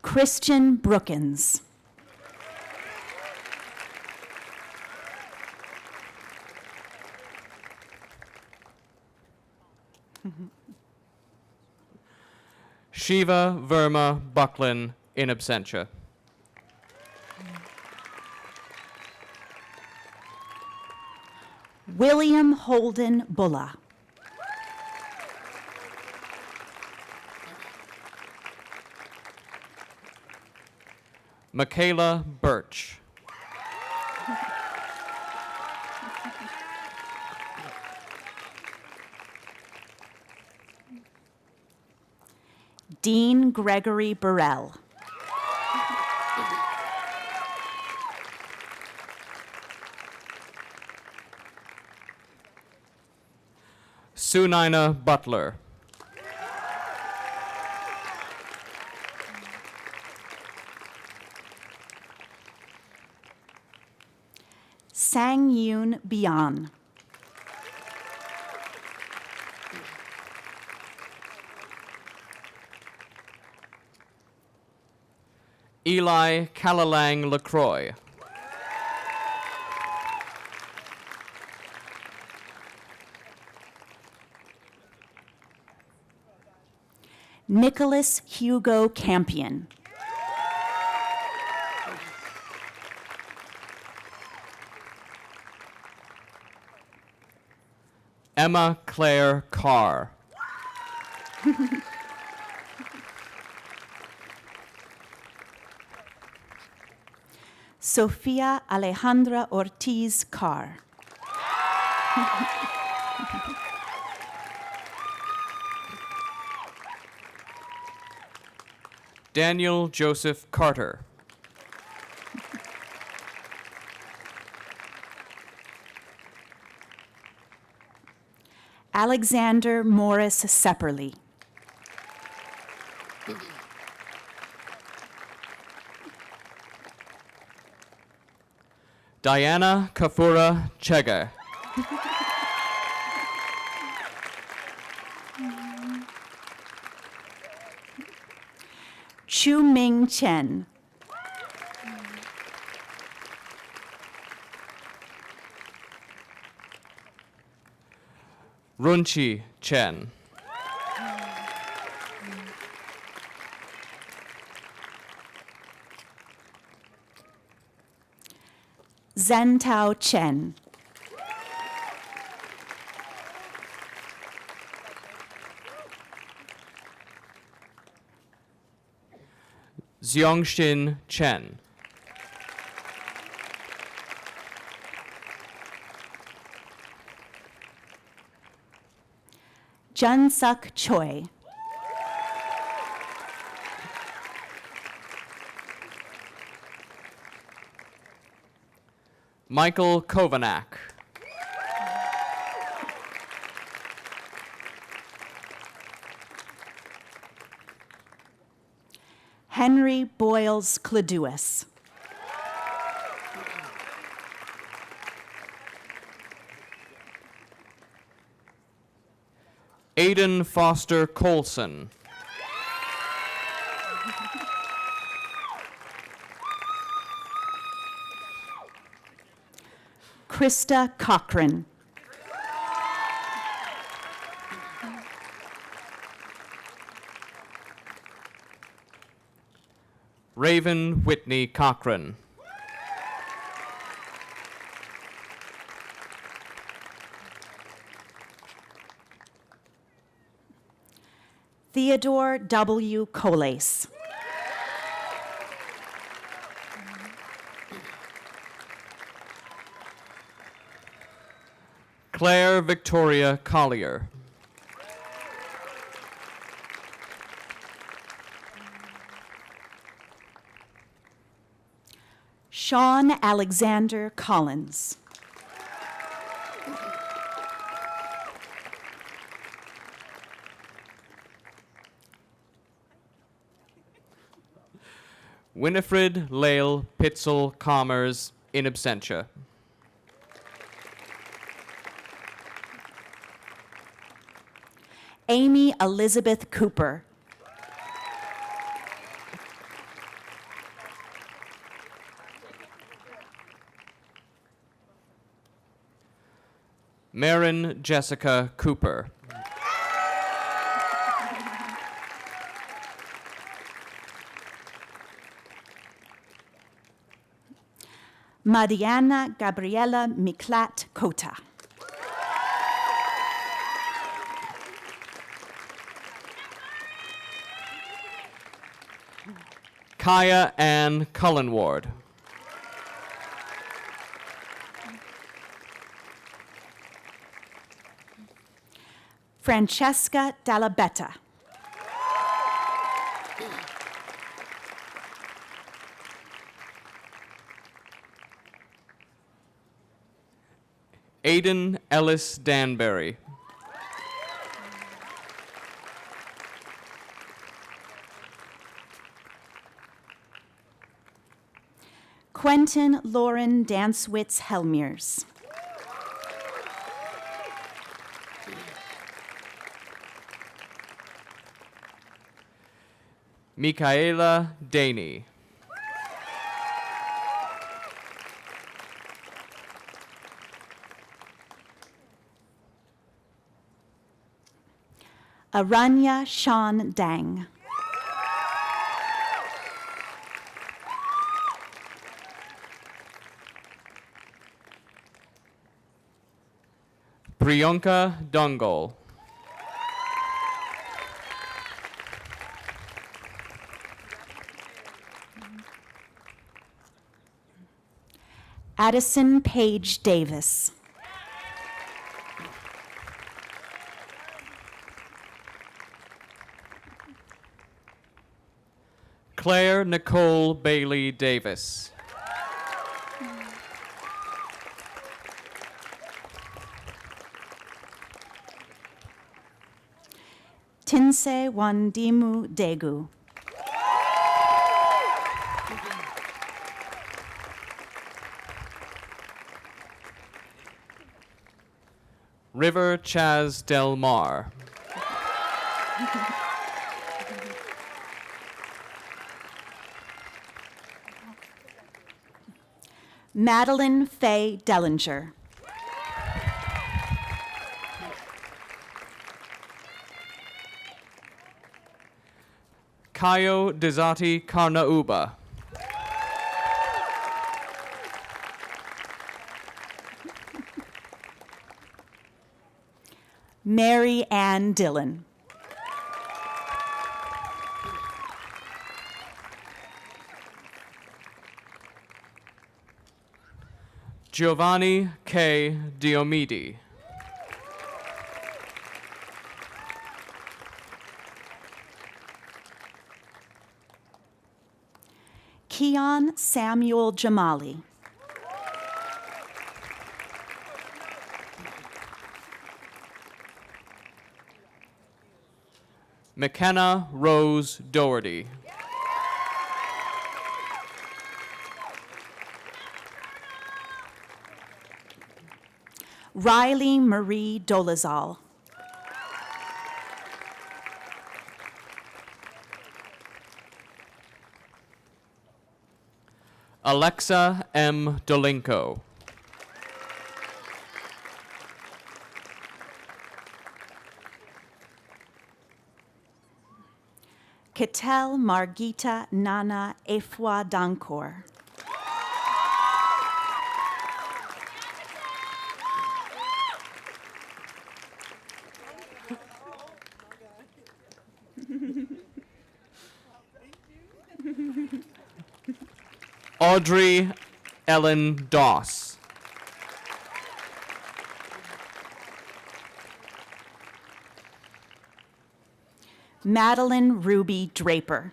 Christian Brookins. Shiva Verma Buckland in absentia. William Holden Bulla. Michaela Birch. Dean Gregory Burrell. Sunina Butler. Sang Yoon Bian. Eli Calalang LaCroix. Nicholas Hugo Campion. Emma Claire Carr. Sofia Alejandra Ortiz Carr. Daniel Joseph Carter. Alexander Morris Sepperly. Diana Kafura Chega. Chu Ming Chen. Runchi Chen. Zhentao Chen. Xiongxin Chen. Junsuk Choi. Michael Kovanak. Henry Boyles Cladouis. Aidan Foster Colson. Krista Cochran. Raven Whitney Cochran. Theodore W. Coles. Claire Victoria Collier. Sean Alexander Collins. Winifred Lael Pitzel Comers in absentia. Amy Elizabeth Cooper. Marin Jessica Cooper. Mariana Gabriela Miklat Kota. Kaya Ann Cullenward. Francesca Dallabetta. Aidan Ellis Danbury. Quentin Lauren Danswitz Helmiers. Michaela Daney. Aranya Sean Dang. Priyanka Dungal. Addison Page Davis. Claire Nicole Bailey Davis. Tinse Wandimu Degu. River Chaz Del Mar. Madeline Faye Dellinger. Kayo Dizati Karnauba. Mary Ann Dillon. Giovanni K. Diomidi. Keon Samuel Jamali. McKenna Rose Doherty. Riley Marie Dolezal. Alexa M. Dolinko. Ketel Margita Nana Efwa Dankor. Audrey Ellen Doss. Madeline Ruby Draper.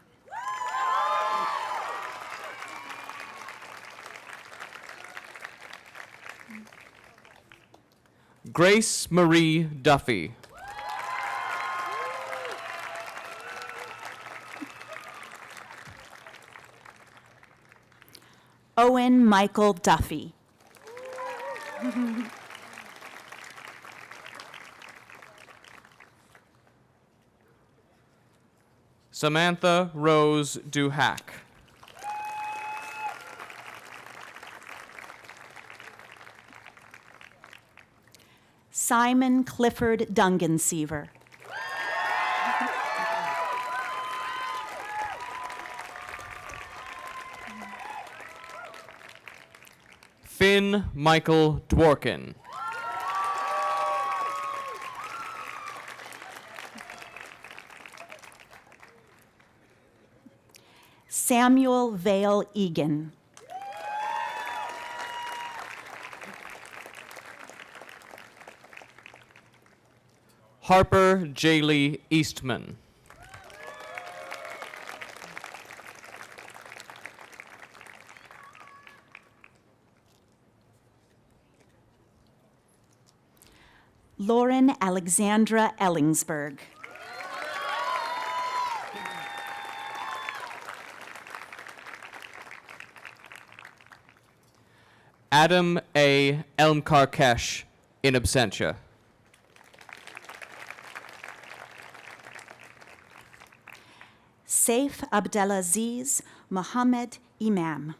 Grace Marie Duffy. Owen Michael Duffy. Samantha Rose Duhack. Simon Clifford Dungansiever. Finn Michael Dworkin. Samuel Vale Egan. Harper Jaylee Eastman. Lauren Alexandra Ellingsberg. Adam A. Elmkarkesh in absentia. Saif Abdelaziz Mohammed Imam.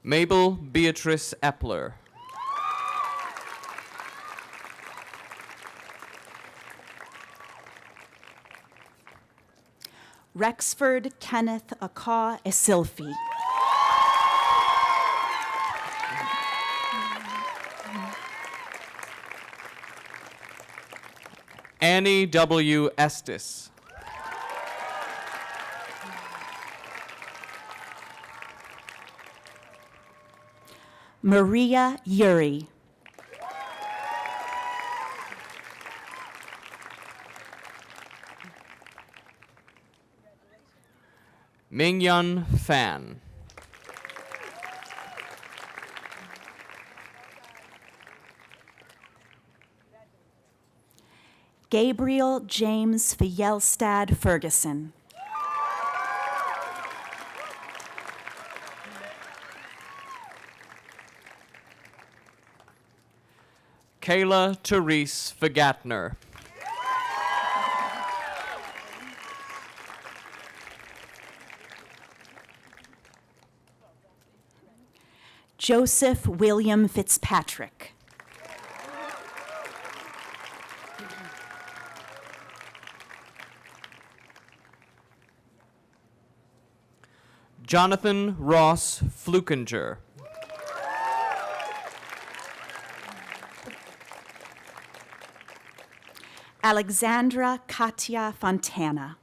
Mabel Beatrice Epler. Rexford Kenneth Akaw Esilfi. Annie W. Estes. Maria Yuri. Mingyun Fan. Gabriel James Fielstad Ferguson. Kayla Therese Vergatner. Joseph William Fitzpatrick. Jonathan Ross Flukinger. Alexandra Katia Fontana.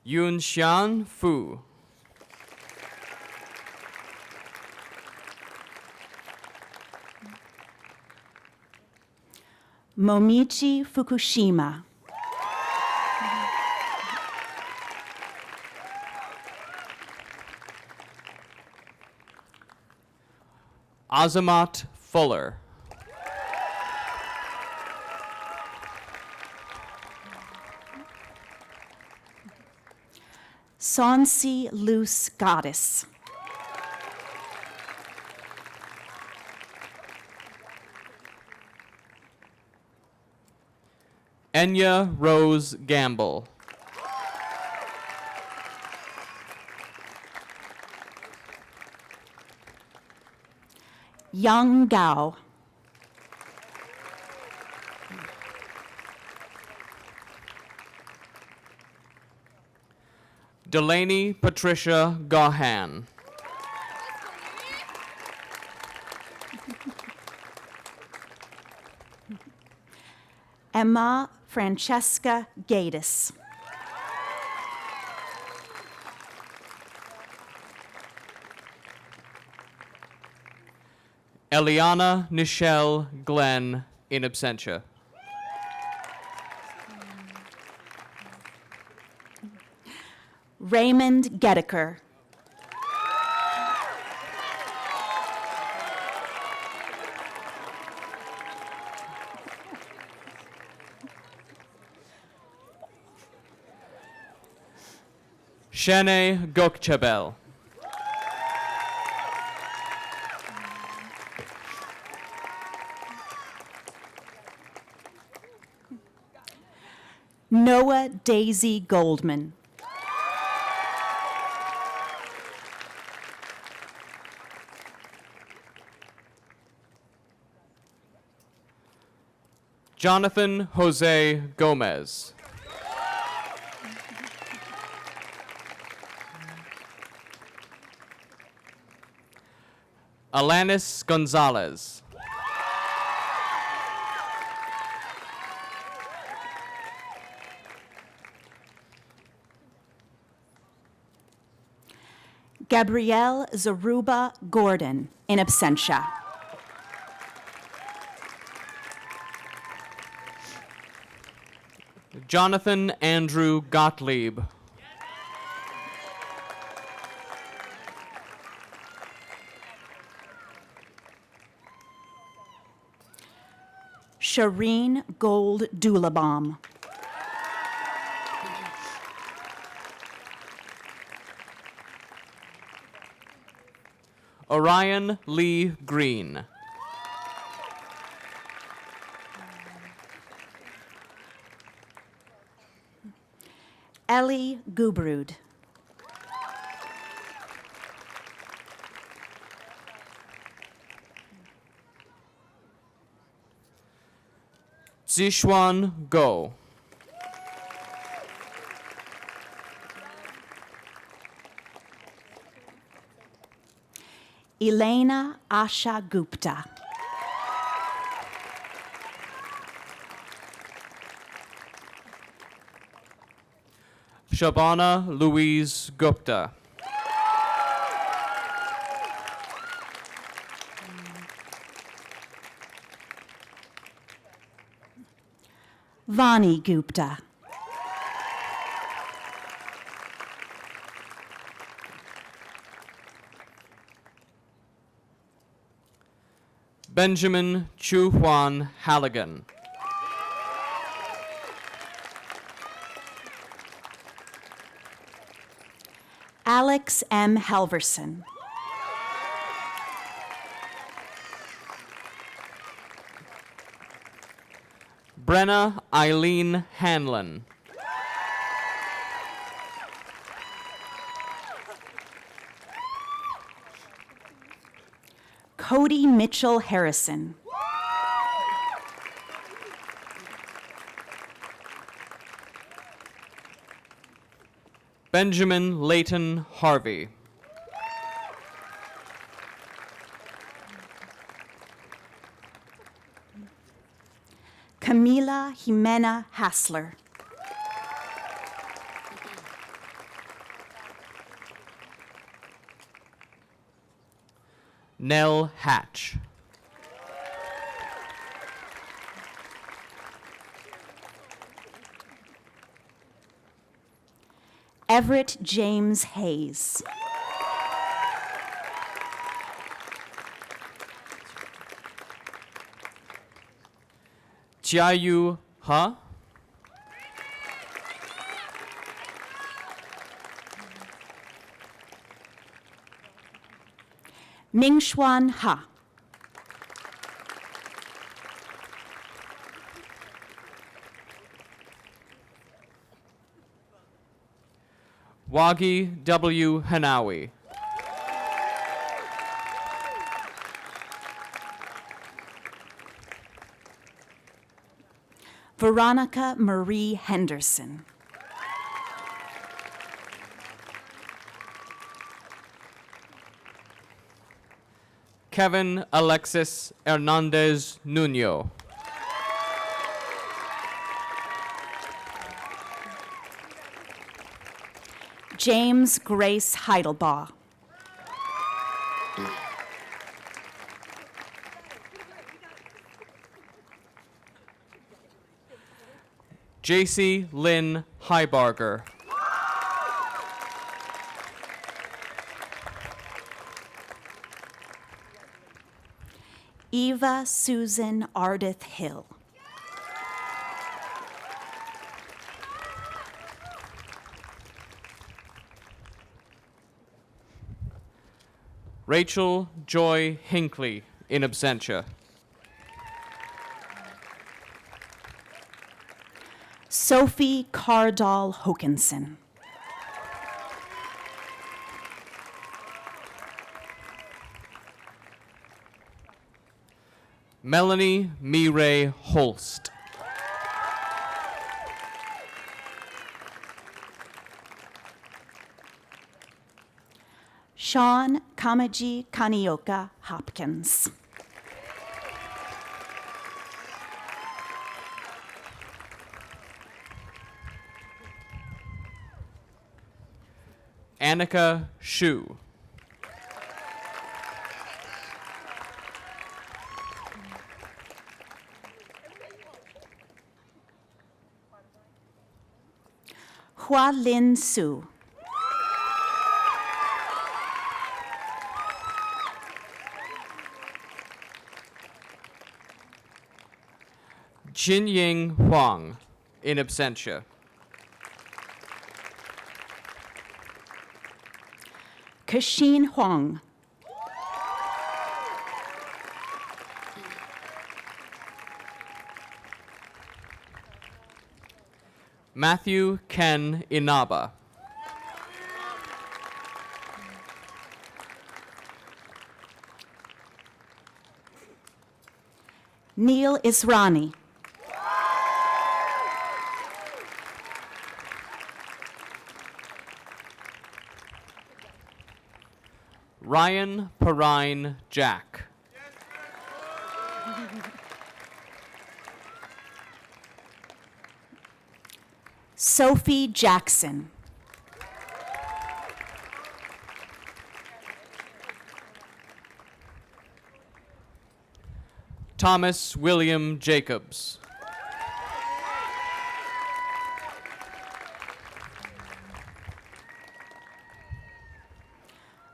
Yun Xian Fu. Momichi Fukushima. Azamat Fuller. Sonsi Luce Goddess. Enya Rose Gamble. Yang Gao. Delaney Patricia Gahan. Emma Francesca Gatus. Eliana Nichelle Glenn in absentia. Raymond Gedeker. Shene Gokchebel. Noah Daisy Goldman. Jonathan Jose Gomez. Alanis Gonzalez. Gabrielle Zaruba Gordon, in absentia. Jonathan Andrew Gottlieb. Shireen Gold Doulabaum. Orion Lee Green. Ellie Gubrud. Zixuan Go. Elena Asha Gupta. Shabana Louise Gupta. Vani Gupta. Benjamin Chu Huan Halligan. Alex M. Halverson. Brenna Eileen Hanlon. Cody Mitchell Harrison. Benjamin Layton Harvey. Camila Jimena Hassler. Nell Hatch. Everett James Hayes. Chiayu Ha. Mingxuan Ha. Wagi W. Hanawi. Veronica Marie Henderson. Kevin Alexis Hernandez Nuno. James Grace Heidelbaugh. JC Lynn Heibarger. Eva Susan Ardith Hill. Rachel Joy Hinckley, in absentia. Sophie Cardall Hokinson. Melanie Mireille Holst. Sean Kamaji Kanioka Hopkins. Annika Shu. Hua Lin Su. Jinying Huang, in absentia. Kashin Huang. Matthew Ken Inaba. Neil Israni. Ryan Perrine Jack. Sophie Jackson. Thomas William Jacobs.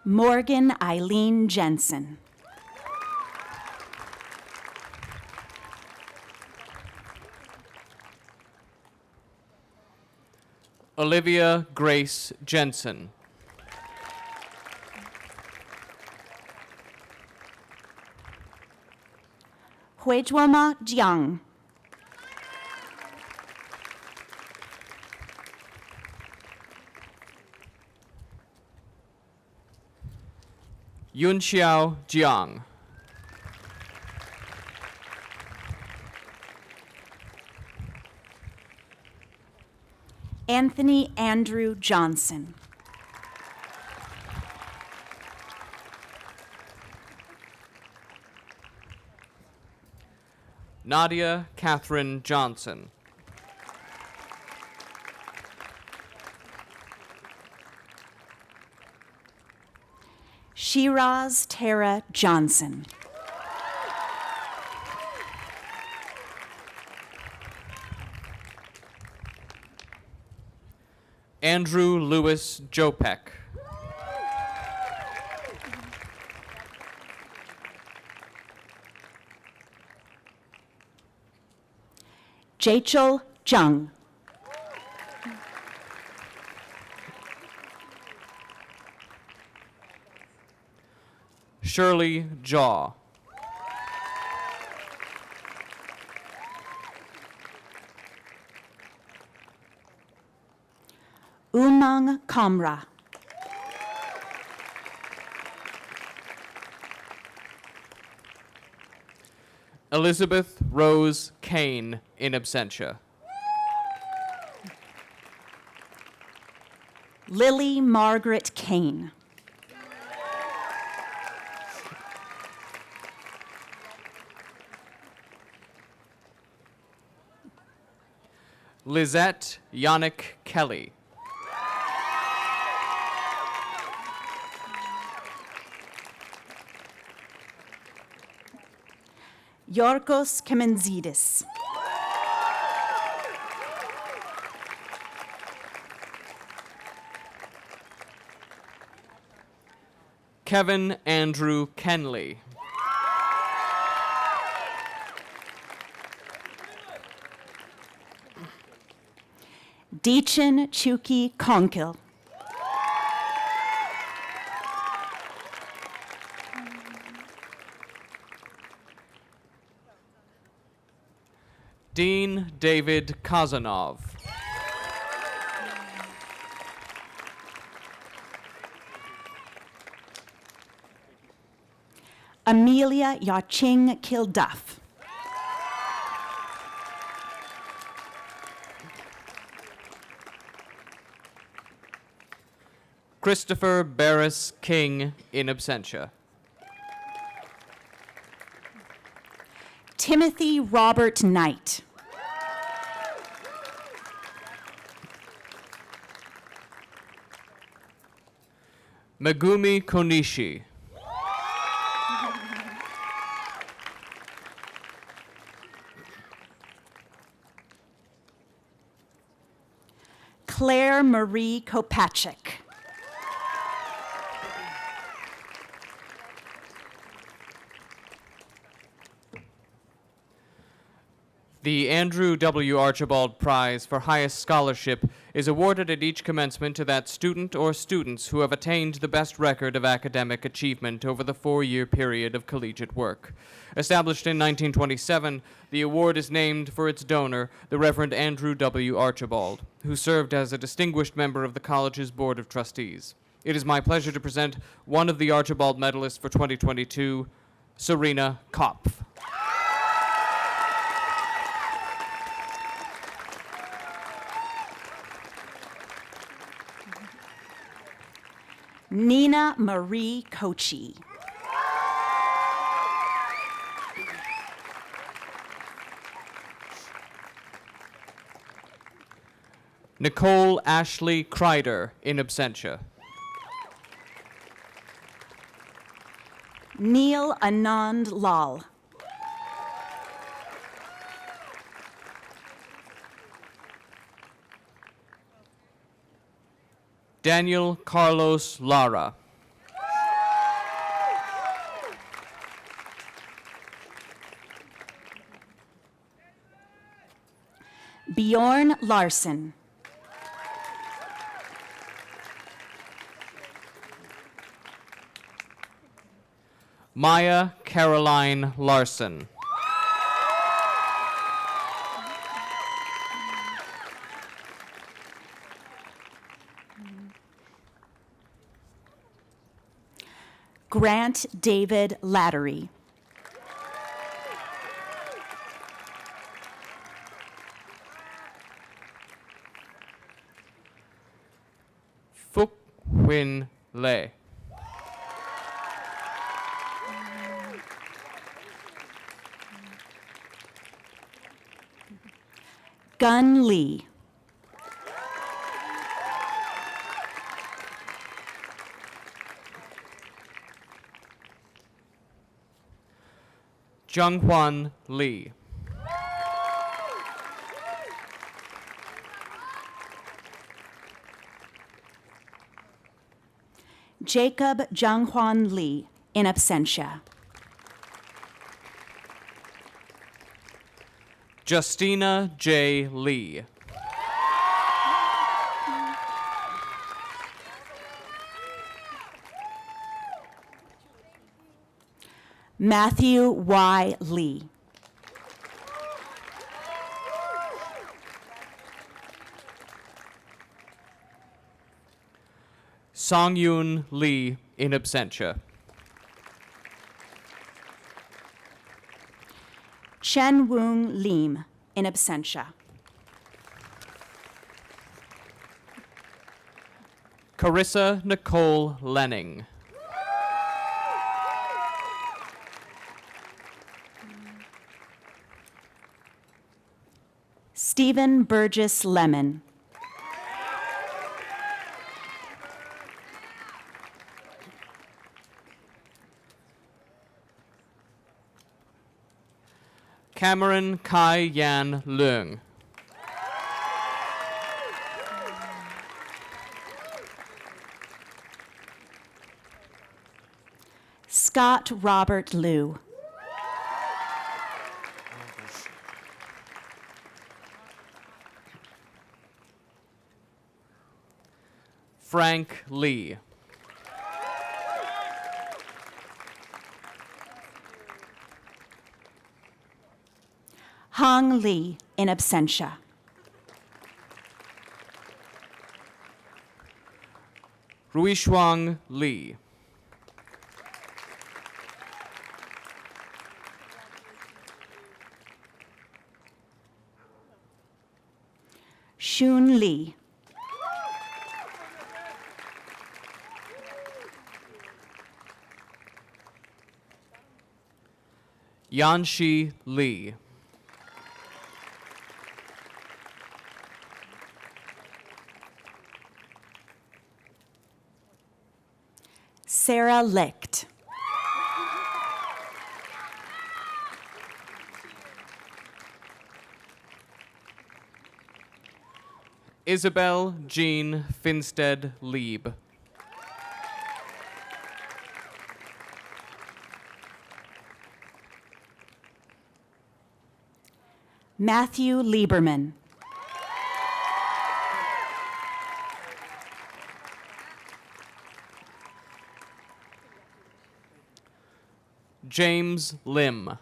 Morgan Eileen Jensen. Olivia Grace Jensen. Huizhuama Jiang. Yunxiao Jiang. Anthony Andrew Johnson. Nadia Catherine Johnson. Shiraz Tara Johnson. Andrew Lewis Jopek. Jachel Jung. Shirley Jaw. Umang Kamra. Elizabeth Rose Kane, in absentia. Lily Margaret Kane. Lizette Yannick Kelly. Yorgos Kemenzidis. Kevin Andrew Kenley. Deechin Chuki Konkil. Dean David Kazanov. Amelia Yaching Kilduff. Christopher Barris King in absentia. Timothy Robert Knight. Megumi Konishi. Claire Marie Kopachik. The Andrew W. Archibald Prize for Highest Scholarship is awarded at each commencement to that student or students who have attained the best record of academic achievement over the 4-year period of collegiate work. Established in 1927, the award is named for its donor, the Reverend Andrew W. Archibald, who served as a distinguished member of the college's Board of Trustees. It is my pleasure to present one of the Archibald medalists for 2022, Serena Kopf. Nina Marie Kochi. Nicole Ashley Kreider in absentia. Neil Anand Lal. Daniel Carlos Lara. Bjorn Larson. Maya Caroline Larson. Grant David Lattery. Phúc Huynh Lê. Gun Lee. Junghwan Lee. Jacob Junghwan Lee, in absentia. Justina J. Lee. Matthew Y. Lee. Songyun Lee in absentia. Chen Woong Lim, in absentia. Carissa Nicole Lenning. Stephen Burgess Lemon. Cameron Kai Yan Leung. Scott Robert Liu. Frank Lee. Hong Lee, in absentia. Ruishuang Li. Shun Lee. Yanxi Li. Sarah Licht. Isabel Jean Finstead Lieb. Matthew Lieberman. James Lim.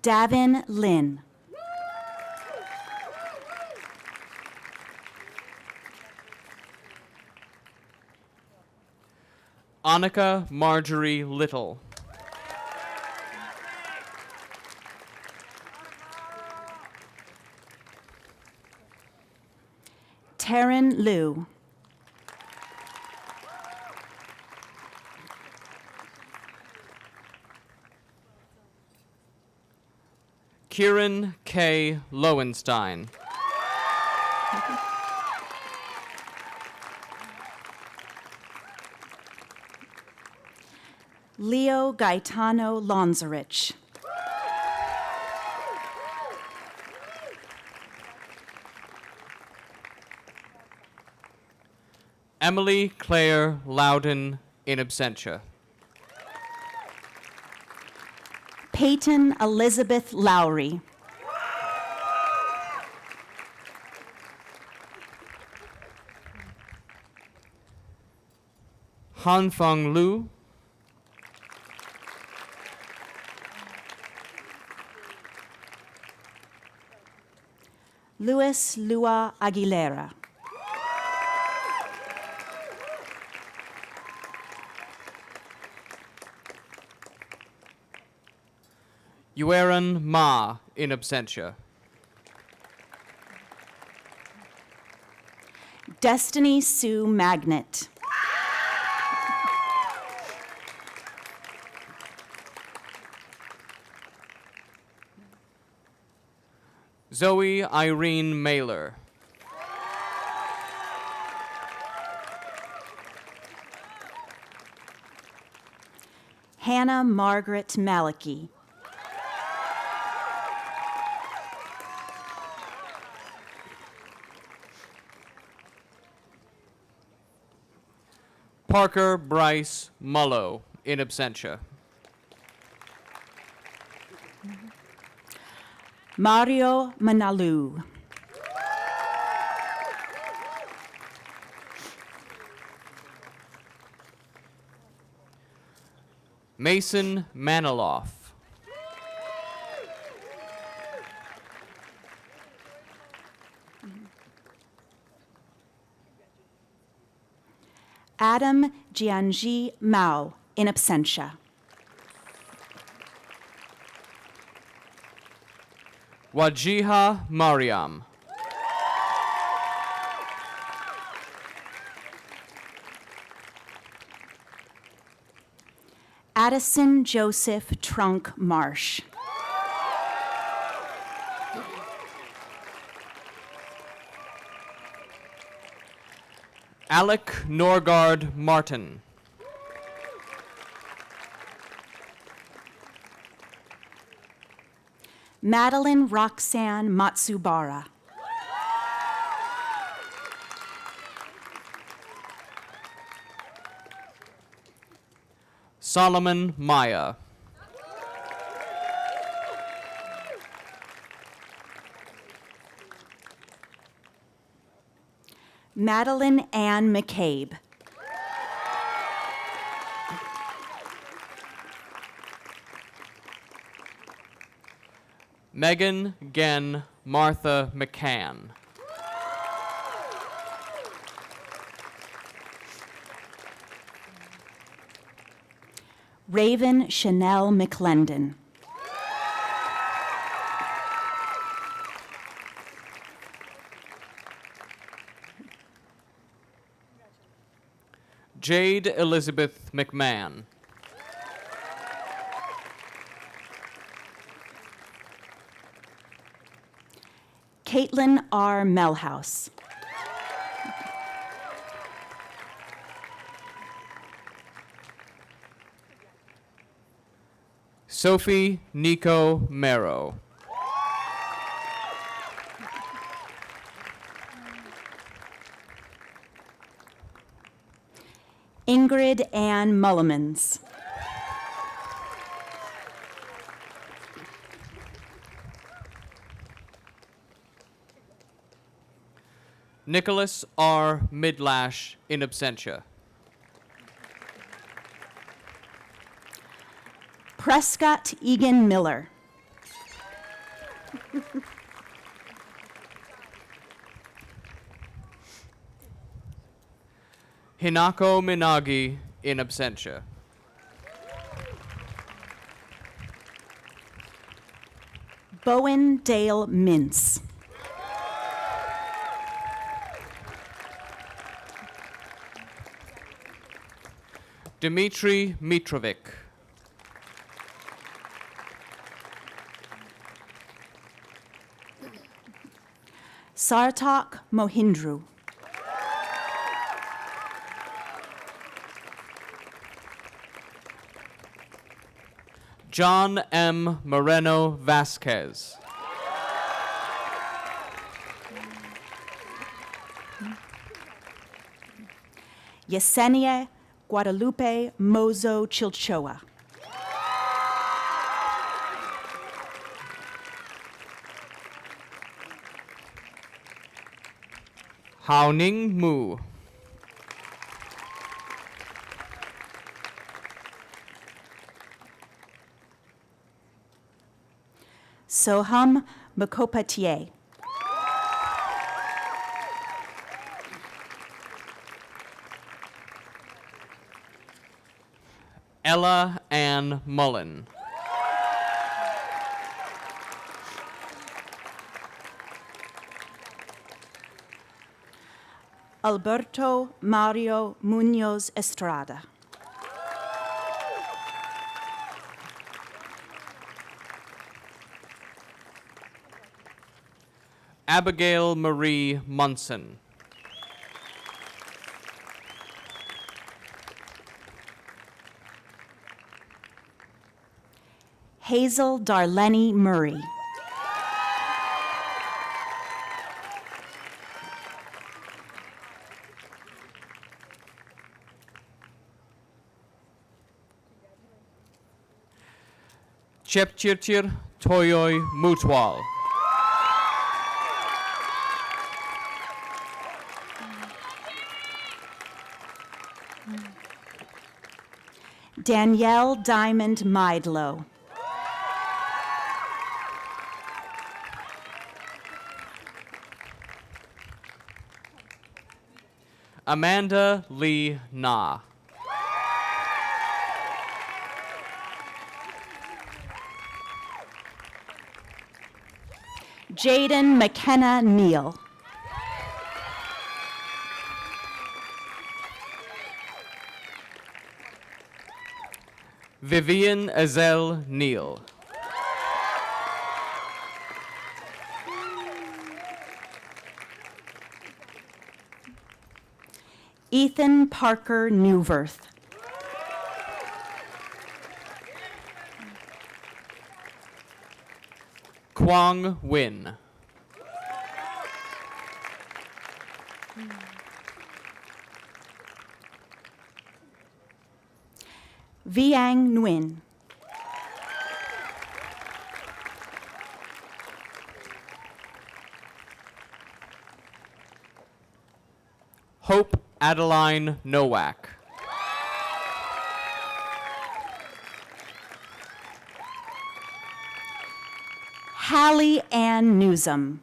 Davin Lin. Annika Marjorie Little. Taryn Liu. Kieran K. Lowenstein. Leo Gaetano Lonzarich. Emily Claire Loudon, in absentia. Peyton Elizabeth Lowry. Hanfeng Lu. Luis Lua Aguilera. Yueran Ma, in absentia. Destiny Sue Magnet. Zoe Irene Mailer. Hannah Margaret Maliki. Parker Bryce Mullo, in absentia. Mario Manalu. Mason Maniloff. Adam Jianji Mao, in absentia. Wajiha Mariam. Addison Joseph Trunk Marsh. Alec Norgard Martin. Madeline Roxanne Matsubara. Solomon Maya. Madeline Ann McCabe. Megan Gen Martha McCann. Raven Chanel McClendon. Jade Elizabeth McMahon. Caitlin R. Melhouse. Sophie Nico Mero. Ingrid Ann Mullimans. Nicholas R. Midlash in absentia. Prescott Egan Miller. Hinako Minagi in absentia. Bowen Dale Mintz. Dmitry Mitrovic. Sartak Mohindru. John M. Moreno Vasquez. Yesenia Guadalupe Mozo Chilchoa. Haoning Mu. Soham Mukhopadhyay. Ella Ann Mullen. Alberto Mario Munoz Estrada. Abigail Marie Munson. Hazel Darlene Murray. Chepchirchir Toyoy Mutwal. Danielle Diamond Meidlow. Amanda Lee Na. Jaden McKenna Neal. Vivian Azel Neal. Ethan Parker Newverth. Kwang Win. Viang Nguyen. Hope Adeline Nowak. Hallie Ann Newsom.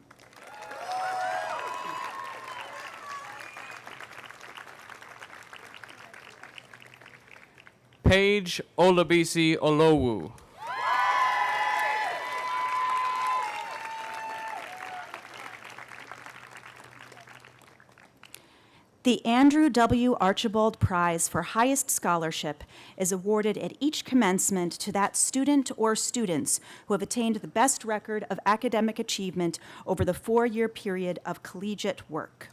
Paige Olabisi Olowu. The Andrew W. Archibald Prize for Highest Scholarship is awarded at each commencement to that student or students who have attained the best record of academic achievement over the 4-year period of collegiate work.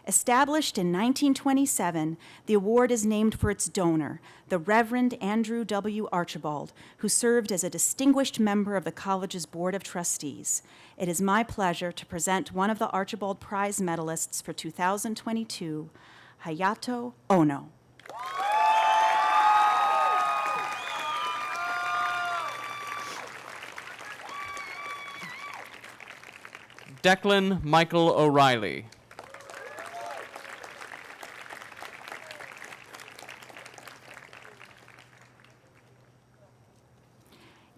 Established in 1927, the award is named for its donor, the Reverend Andrew W. Archibald, who served as a distinguished member of the college's Board of Trustees. It is my pleasure to present one of the Archibald Prize medalists for 2022, Hayato Ono. Declan Michael O'Reilly.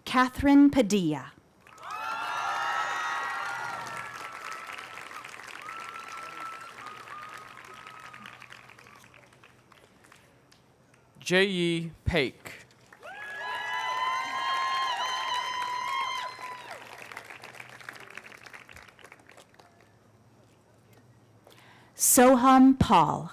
Catherine Padilla. J.E. Paik. Soham Paul.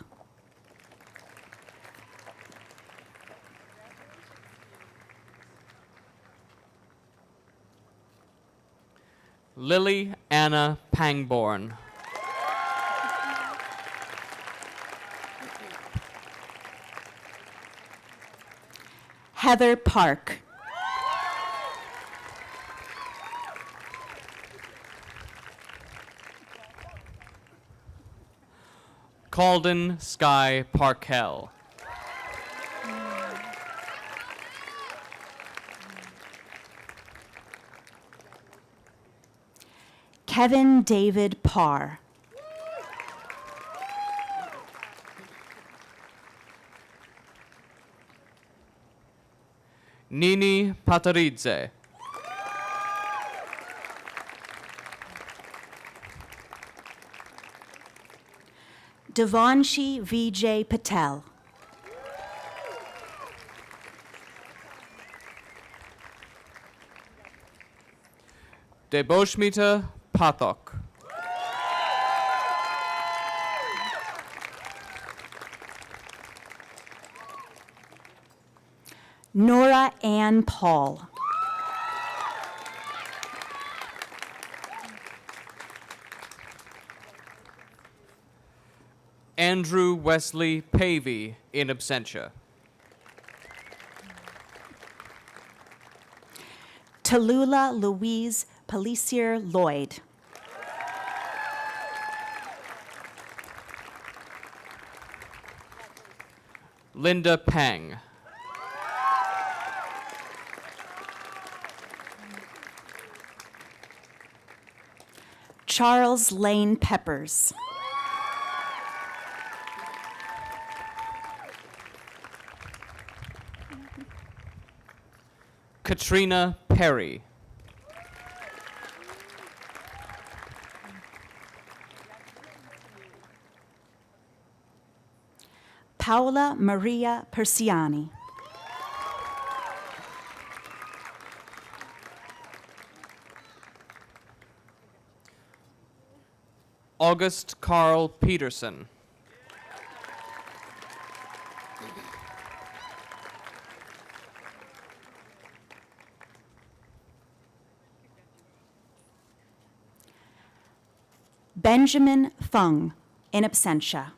Lily Anna Pangborn. Heather Park. Calden Sky Parkell. Kevin David Parr. Nini Pataridze. Devanshi Vijay Patel. Deboshmita Pathok. Nora Ann Paul. Andrew Wesley Pavey in absentia. Tallulah Louise Pellissier Lloyd. Linda Pang. Charles Lane Peppers. Katrina Perry. Paola Maria Persiani. August Carl Peterson. Benjamin Fung, in absentia.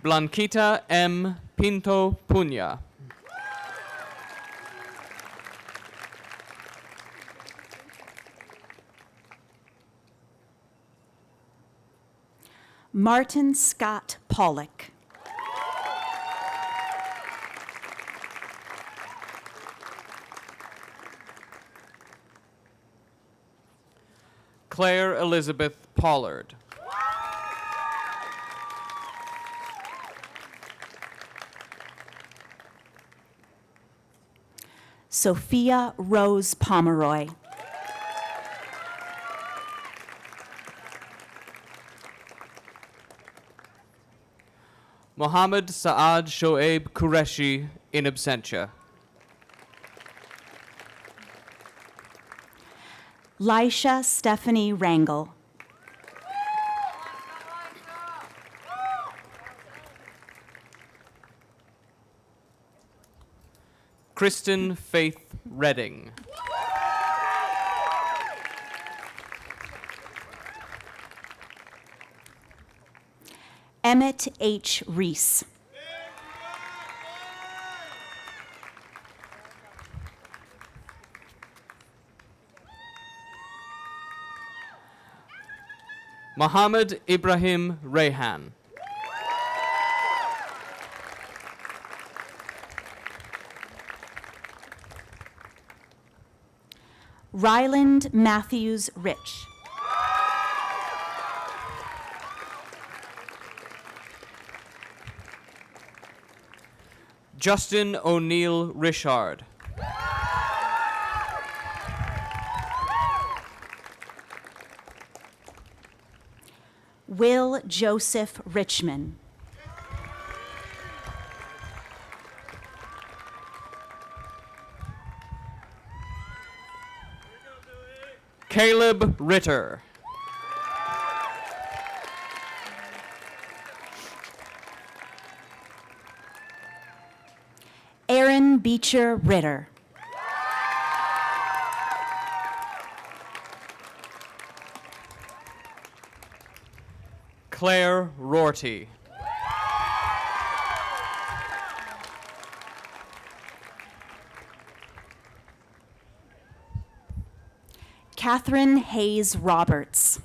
Blanquita M. Pinto Punya. Martin Scott Pollock. Claire Elizabeth Pollard. Sophia Rose Pomeroy. Mohammed Saad Shoaib Qureshi, in absentia. Lisha Stephanie Rangel. Kristen Faith Redding. Emmett H. Reese. Mohammed Ibrahim Rayhan. Ryland Matthews Rich. Justin O'Neill Richard. Will Joseph Richmond. Caleb Ritter. Aaron Beecher Ritter. Claire Rorty. Catherine Hayes Roberts.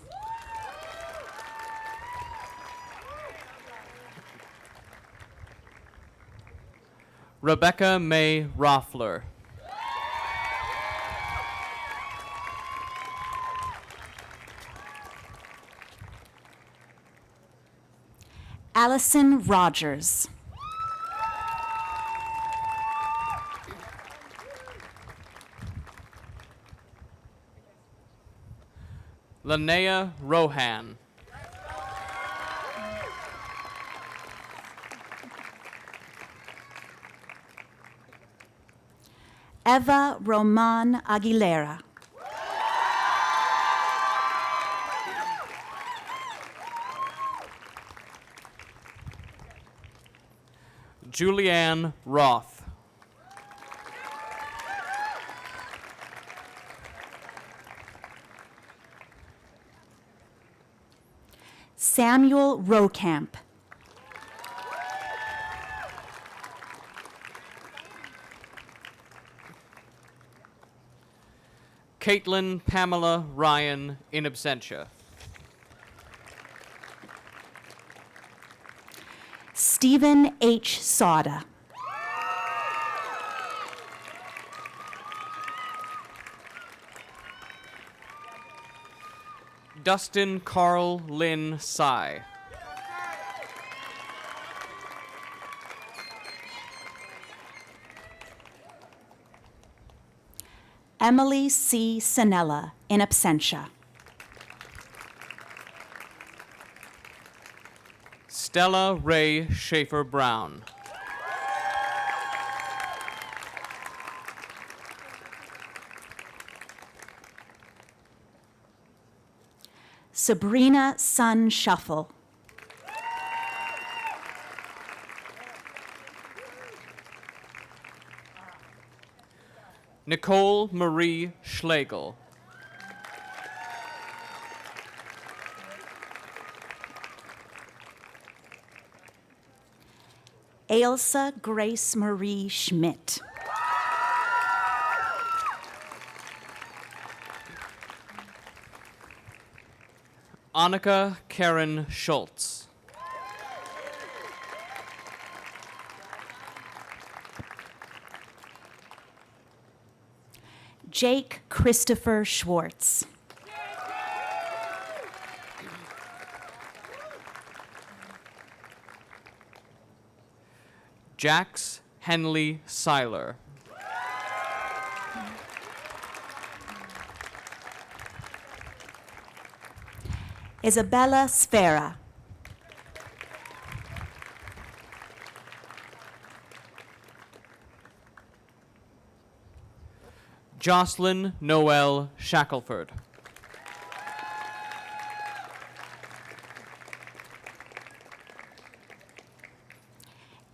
Rebecca May Roffler. Allison Rogers. Linnea Rohan. Eva Roman Aguilera. Julianne Roth. Samuel Rokamp. Caitlin Pamela Ryan, in absentia. Stephen H. Sauda. Dustin Carl Lynn Sy. Emily C. Sanella, in absentia. Stella Ray Schaefer Brown. Sabrina Sun Shuffle. Nicole Marie Schlegel. Ailsa Grace Marie Schmidt. Annika Karen Schultz. Jake Christopher Schwartz. Jax Henley Seiler. Isabella Sfera. Jocelyn Noel Shackelford.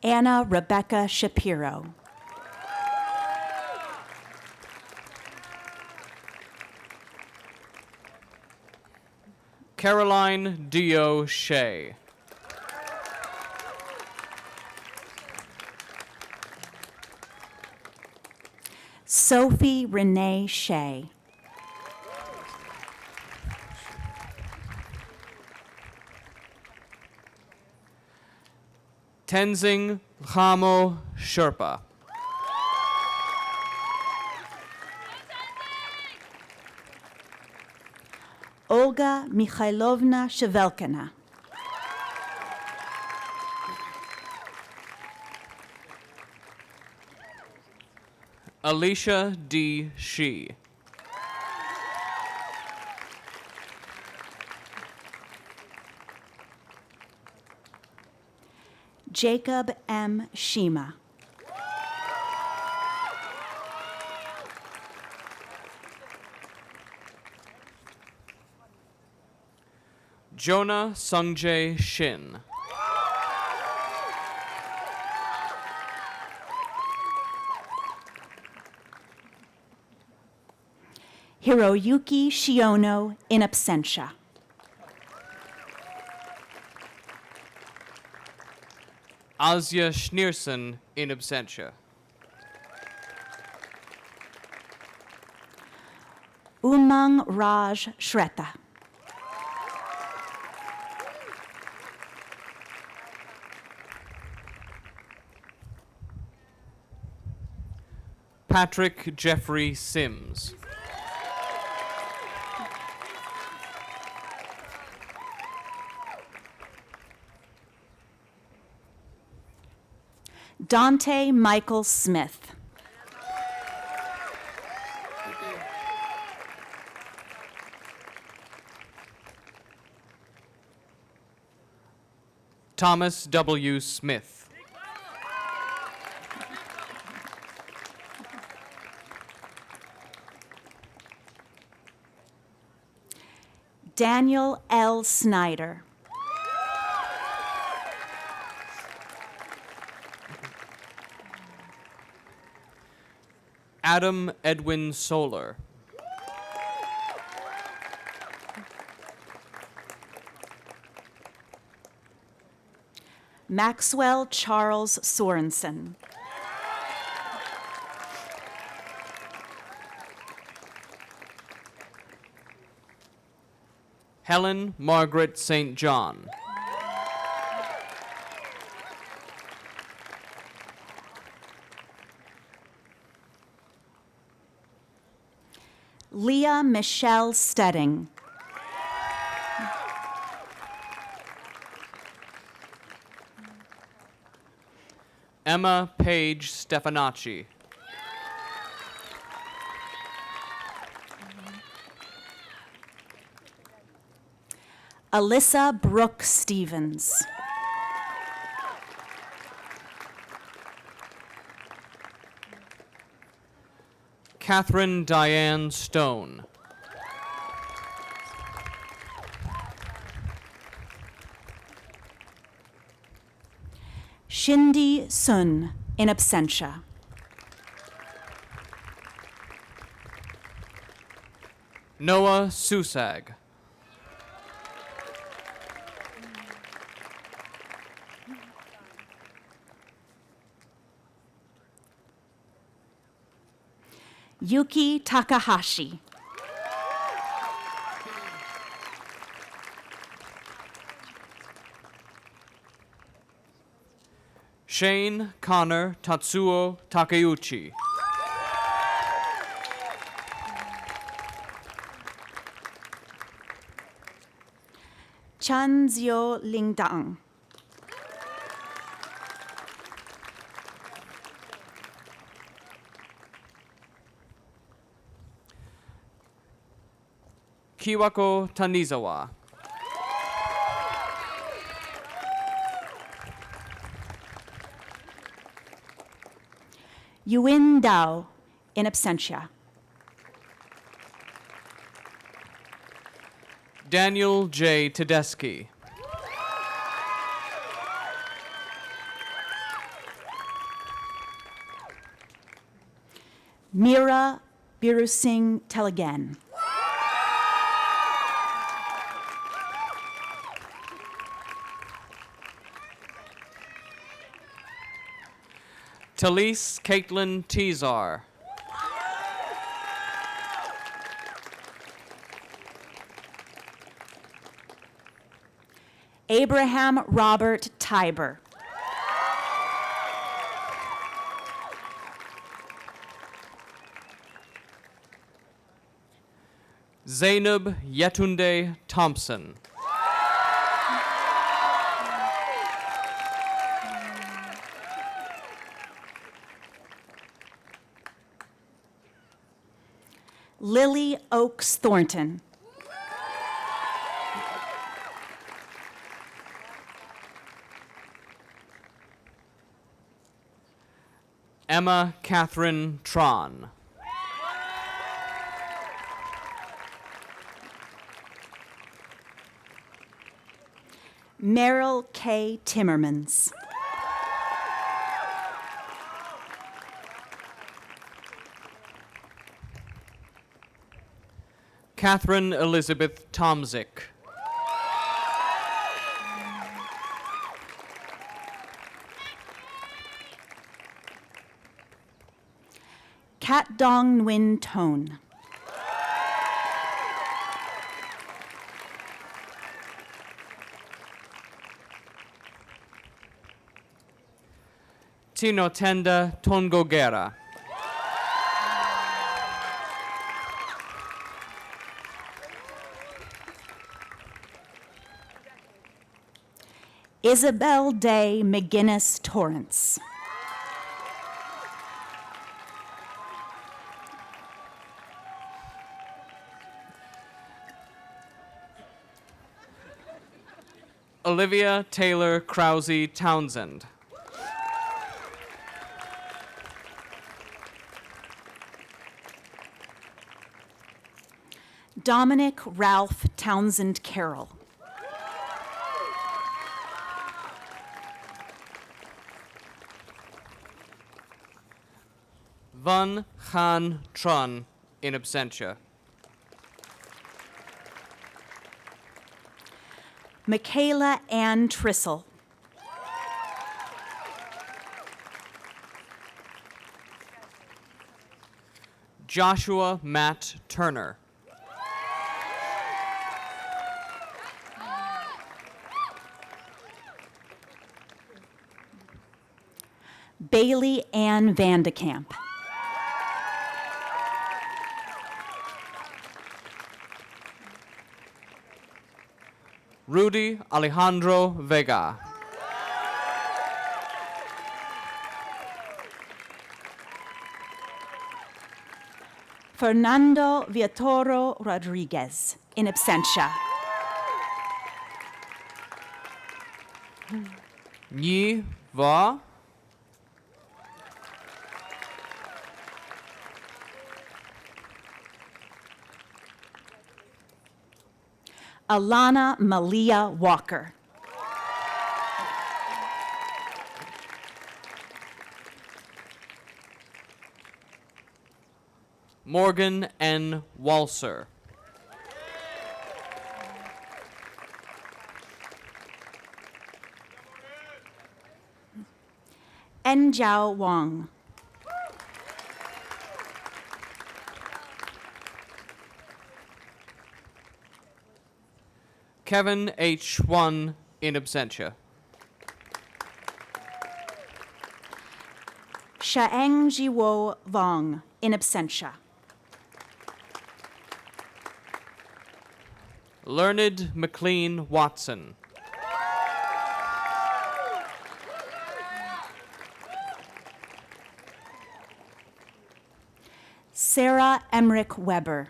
Anna Rebecca Shapiro. Caroline Dio Shea. Sophie Renee Shea. Tenzing Khamo Sherpa. Olga Mikhailovna Shevelkina. Alicia D. Shee. Jacob M. Shima. Jonah Sungjae Shin. Hiroyuki Shiono in absentia. Azia Schneerson in absentia. Umang Raj Shreta. Patrick Jeffrey Sims. Dante Michael Smith. Thomas W. Smith. Daniel L. Snyder. Adam Edwin Solar. Maxwell Charles Sorensen. Helen Margaret St. John. Leah Michelle Stedding. Emma Page Stefanacci. Alyssa Brooke Stevens. Catherine Diane Stone. Shindy Sun in absentia. Noah Susag. Yuki Takahashi. Shane Connor Tatsuo Takeuchi. Chan Zio Lingdang. Kiwako Tanizawa. Yuin Dao, in absentia. Daniel J. Tedeschi. Mira Birusing Telegan. Talise Caitlin Tezar. Abraham Robert Tiber. Zainab Yetunde Thompson. Lily Oakes Thornton. Emma Catherine Tron. Meryl K. Timmermans. Catherine Elizabeth Tomzik. Kat Dong Nguyen Tone. Tinotenda Tongogera. Isabel Day McGinnis Torrance. Olivia Taylor Krause Townsend. Dominic Ralph Townsend Carroll. Van Han Tron, in absentia. Michaela Ann Trissel. Joshua Matt Turner. Bailey Ann Vandekamp. Rudy Alejandro Vega. Fernando Viatoro Rodriguez, in absentia. Nyi Va. Alana Malia Walker. Morgan N. Walser. Enjiao Wang. Kevin H. One, in absentia. Shaeng Jiwo Vong, in absentia. Learned McLean Watson. Sarah Emmerich Weber.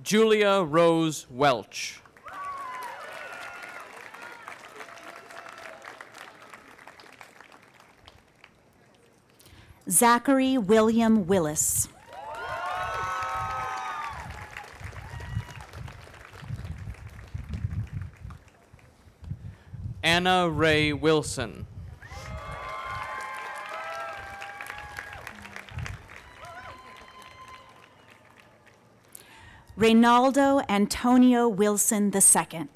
Julia Rose Welch. Zachary William Willis. Anna Ray Wilson. Reynaldo Antonio Wilson II.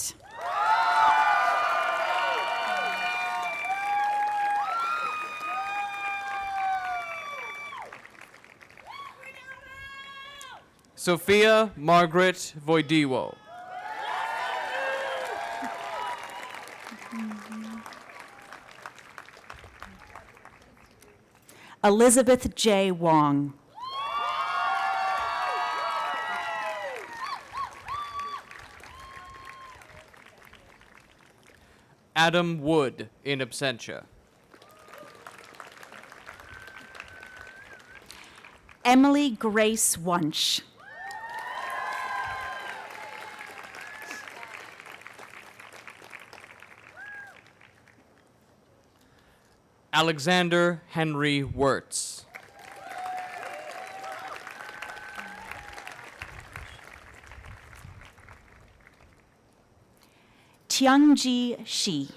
Sophia Margaret Voidiwo. Elizabeth J. Wong. Adam Wood, in absentia. Emily Grace Wunsch. Alexander Henry Wirtz. Tiangji Shi.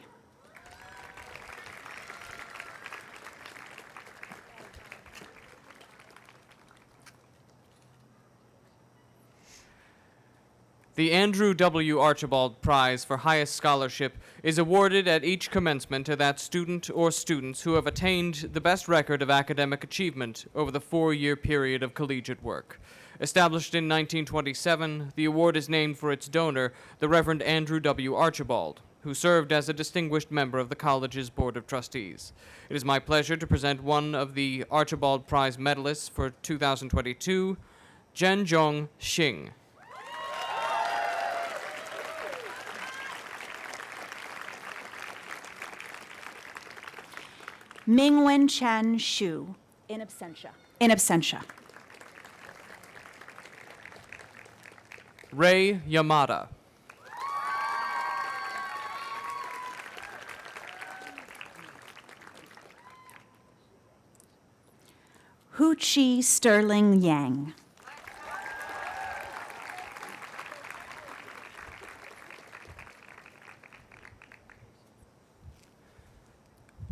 The Andrew W. Archibald Prize for Highest Scholarship is awarded at each commencement to that student or students who have attained the best record of academic achievement over the 4-year period of collegiate work. Established in 1927, the award is named for its donor, the Reverend Andrew W. Archibald, who served as a distinguished member of the college's Board of Trustees. It is my pleasure to present one of the Archibald Prize medalists for 2022, Zhenjong Xing. Mingwen Chan Shu. In absentia. In absentia. Ray Yamada. Hu Chi Sterling Yang.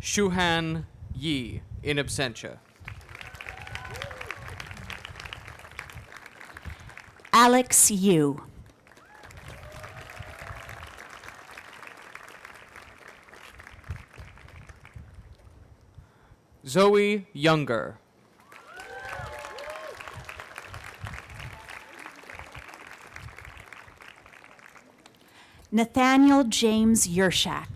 Shuhan Yi, in absentia. Alex Yu. Zoe Younger. Nathaniel James Yershak.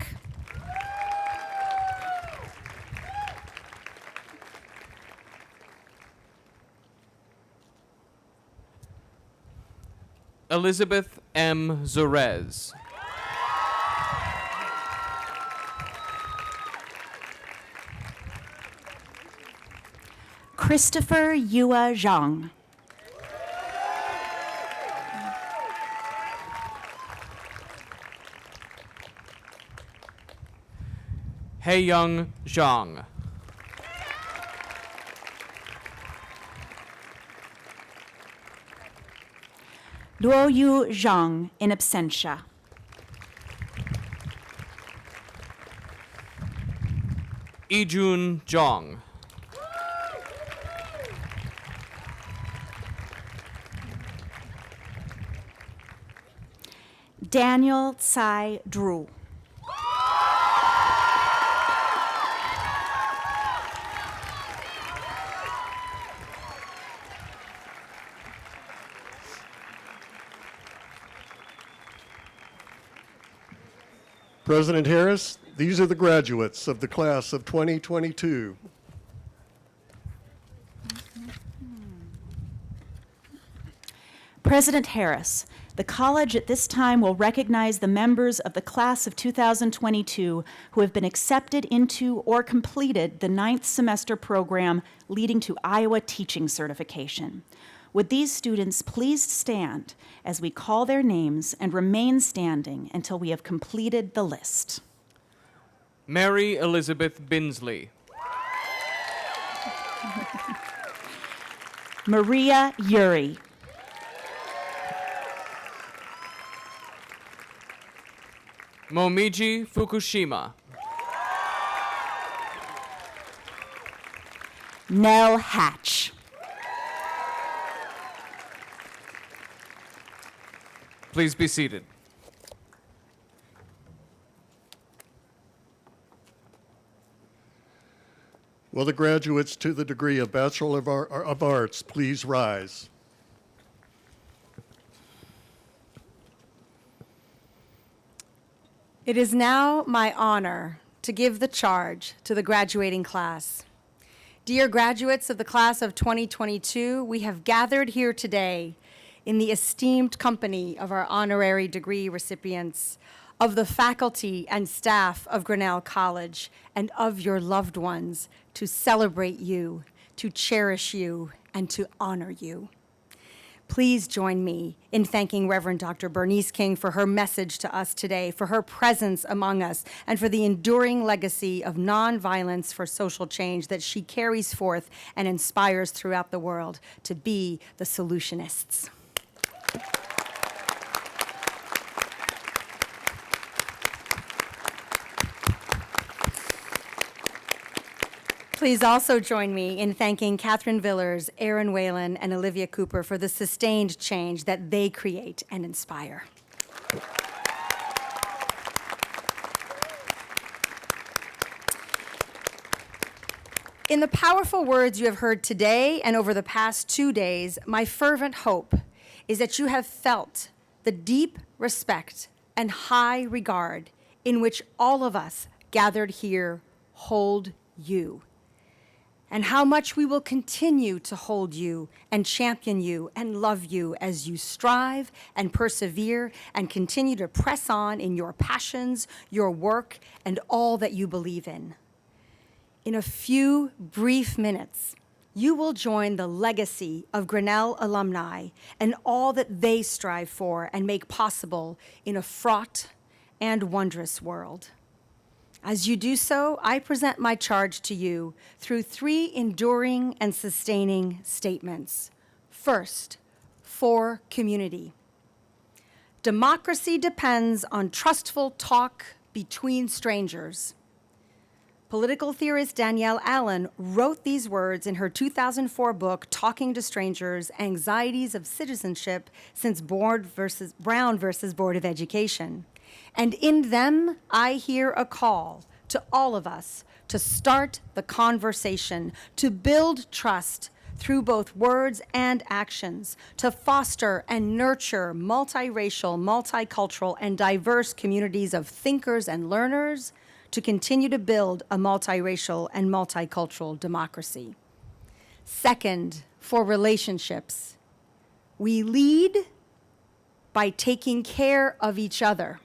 Elizabeth M. Zorez. Christopher Yua Zhang. Heyoung Zhang. Luoyu Zhang, in absentia. Ijun Zhang. Daniel Tsai Drew. President Harris, these are the graduates of the class of 2022. President Harris, the college at this time will recognize the members of the class of 2022 who have been accepted into or completed the 9th semester program leading to Iowa teaching certification. Would these students please stand as we call their names and remain standing until we have completed the list? Mary Elizabeth Binsley. Maria Yuri. Momiji Fukushima. Nell Hatch. Please be seated. Will the graduates to the degree of Bachelor of Arts please rise? It is now my honor to give the charge to the graduating class. Dear graduates of the class of 2022, we have gathered here today in the esteemed company of our honorary degree recipients, of the faculty and staff of Grinnell College, and of your loved ones to celebrate you, to cherish you, and to honor you. Please join me in thanking Reverend Dr. Bernice King for her message to us today, for her presence among us, and for the enduring legacy of nonviolence for social change that she carries forth and inspires throughout the world to be the solutionists. Please also join me in thanking Katherine Villers, Erin Whalen, and Olivia Cooper for the sustained change that they create and inspire. In the powerful words you have heard today and over the past 2 days, my fervent hope is that you have felt the deep respect and high regard in which all of us gathered here hold you, and how much we will continue to hold you and champion you and love you as you strive and persevere and continue to press on in your passions, your work, and all that you believe in. In a few brief minutes, you will join the legacy of Grinnell alumni and all that they strive for and make possible in a fraught and wondrous world. As you do so, I present my charge to you through 3 enduring and sustaining statements. First, for community. Democracy depends on trustful talk between strangers. Political theorist Danielle Allen wrote these words in her 2004 book, Talking to Strangers, Anxieties of Citizenship Since Brown versus Board of Education. And in them, I hear a call to all of us to start the conversation, to build trust through both words and actions, to foster and nurture multiracial, multicultural, and diverse communities of thinkers and learners, to continue to build a multiracial and multicultural democracy. Second, for relationships, we lead by taking care of each other.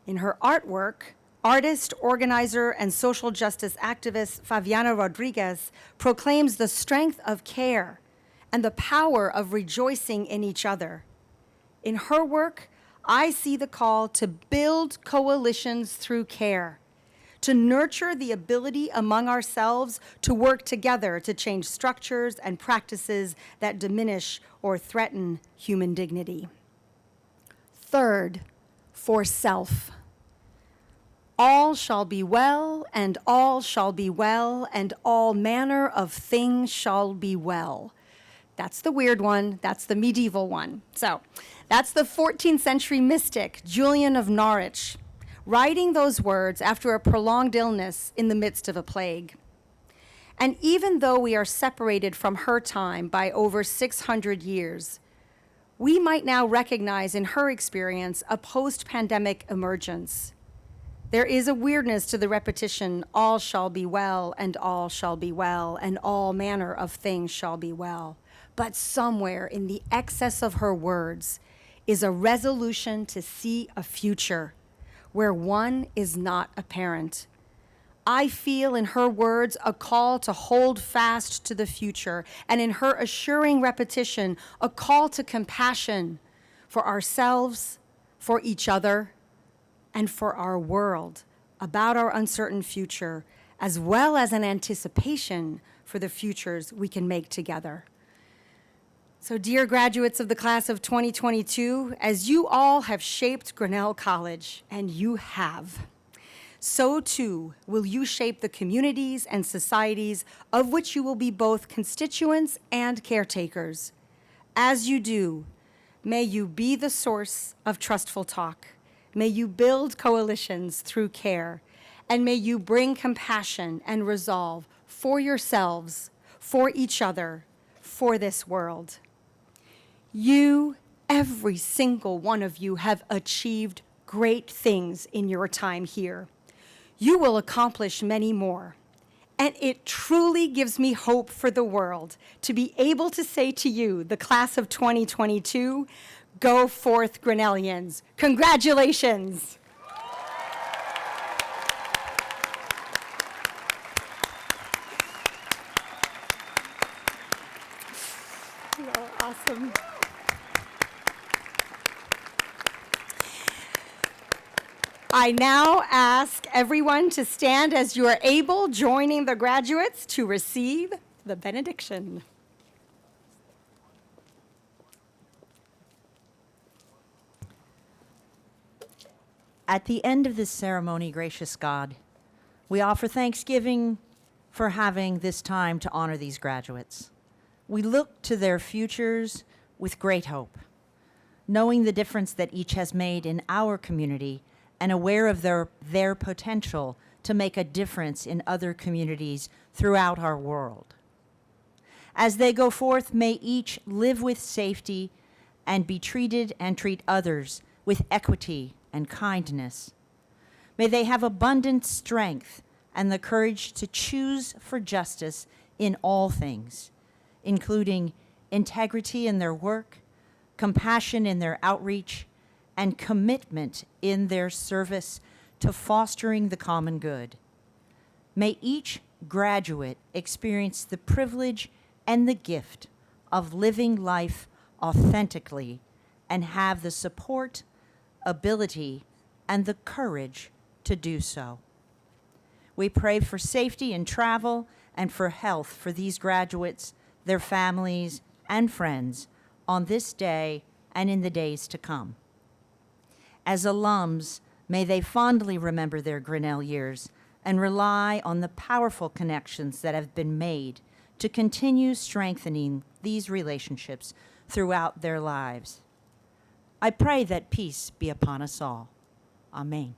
In her artwork, artist, organizer, and social justice activist Fabiana Rodriguez proclaims the strength of care and the power of rejoicing in each other. In her work, I see the call to build coalitions through care, to nurture the ability among ourselves to work together to change structures and practices that diminish or threaten human dignity. Third, for self. All shall be well, and all shall be well, and all manner of things shall be well. That's the weird one. That's the medieval one. So that's the 14th century mystic, Julian of Norwich, writing those words after a prolonged illness in the midst of a plague. And even though we are separated from her time by over 600 years, we might now recognize in her experience a post-pandemic emergence. There is a weirdness to the repetition, all shall be well, and all shall be well, and all manner of things shall be well. But somewhere in the excess of her words is a resolution to see a future where one is not apparent. I feel in her words a call to hold fast to the future, and in her assuring repetition, a call to compassion for ourselves, for each other, and for our world, about our uncertain future, as well as an anticipation for the futures we can make together. So, dear graduates of the class of 2022, as you all have shaped Grinnell College, and you have, so too will you shape the communities and societies of which you will be both constituents and caretakers. As you do, may you be the source of trustful talk. May you build coalitions through care, and may you bring compassion and resolve for yourselves, for each other, for this world. You, every single one of you, have achieved great things in your time here. You will accomplish many more. And it truly gives me hope for the world to be able to say to you, the class of 2022, go forth, Grinnellians. Congratulations. You are awesome. I now ask everyone to stand as you are able, joining the graduates to receive the benediction. At the end of this ceremony, gracious God, we offer thanksgiving for having this time to honor these graduates. We look to their futures with great hope, knowing the difference that each has made in our community and aware of their potential to make a difference in other communities throughout our world. As they go forth, may each live with safety and be treated and treat others with equity and kindness. May they have abundant strength and the courage to choose for justice in all things, including integrity in their work, compassion in their outreach, and commitment in their service to fostering the common good. May each graduate experience the privilege and the gift of living life authentically and have the support, ability, and the courage to do so. We pray for safety in travel and for health for these graduates, their families, and friends on this day and in the days to come. As alums, may they fondly remember their Grinnell years and rely on the powerful connections that have been made to continue strengthening these relationships throughout their lives. I pray that peace be upon us all. Amen.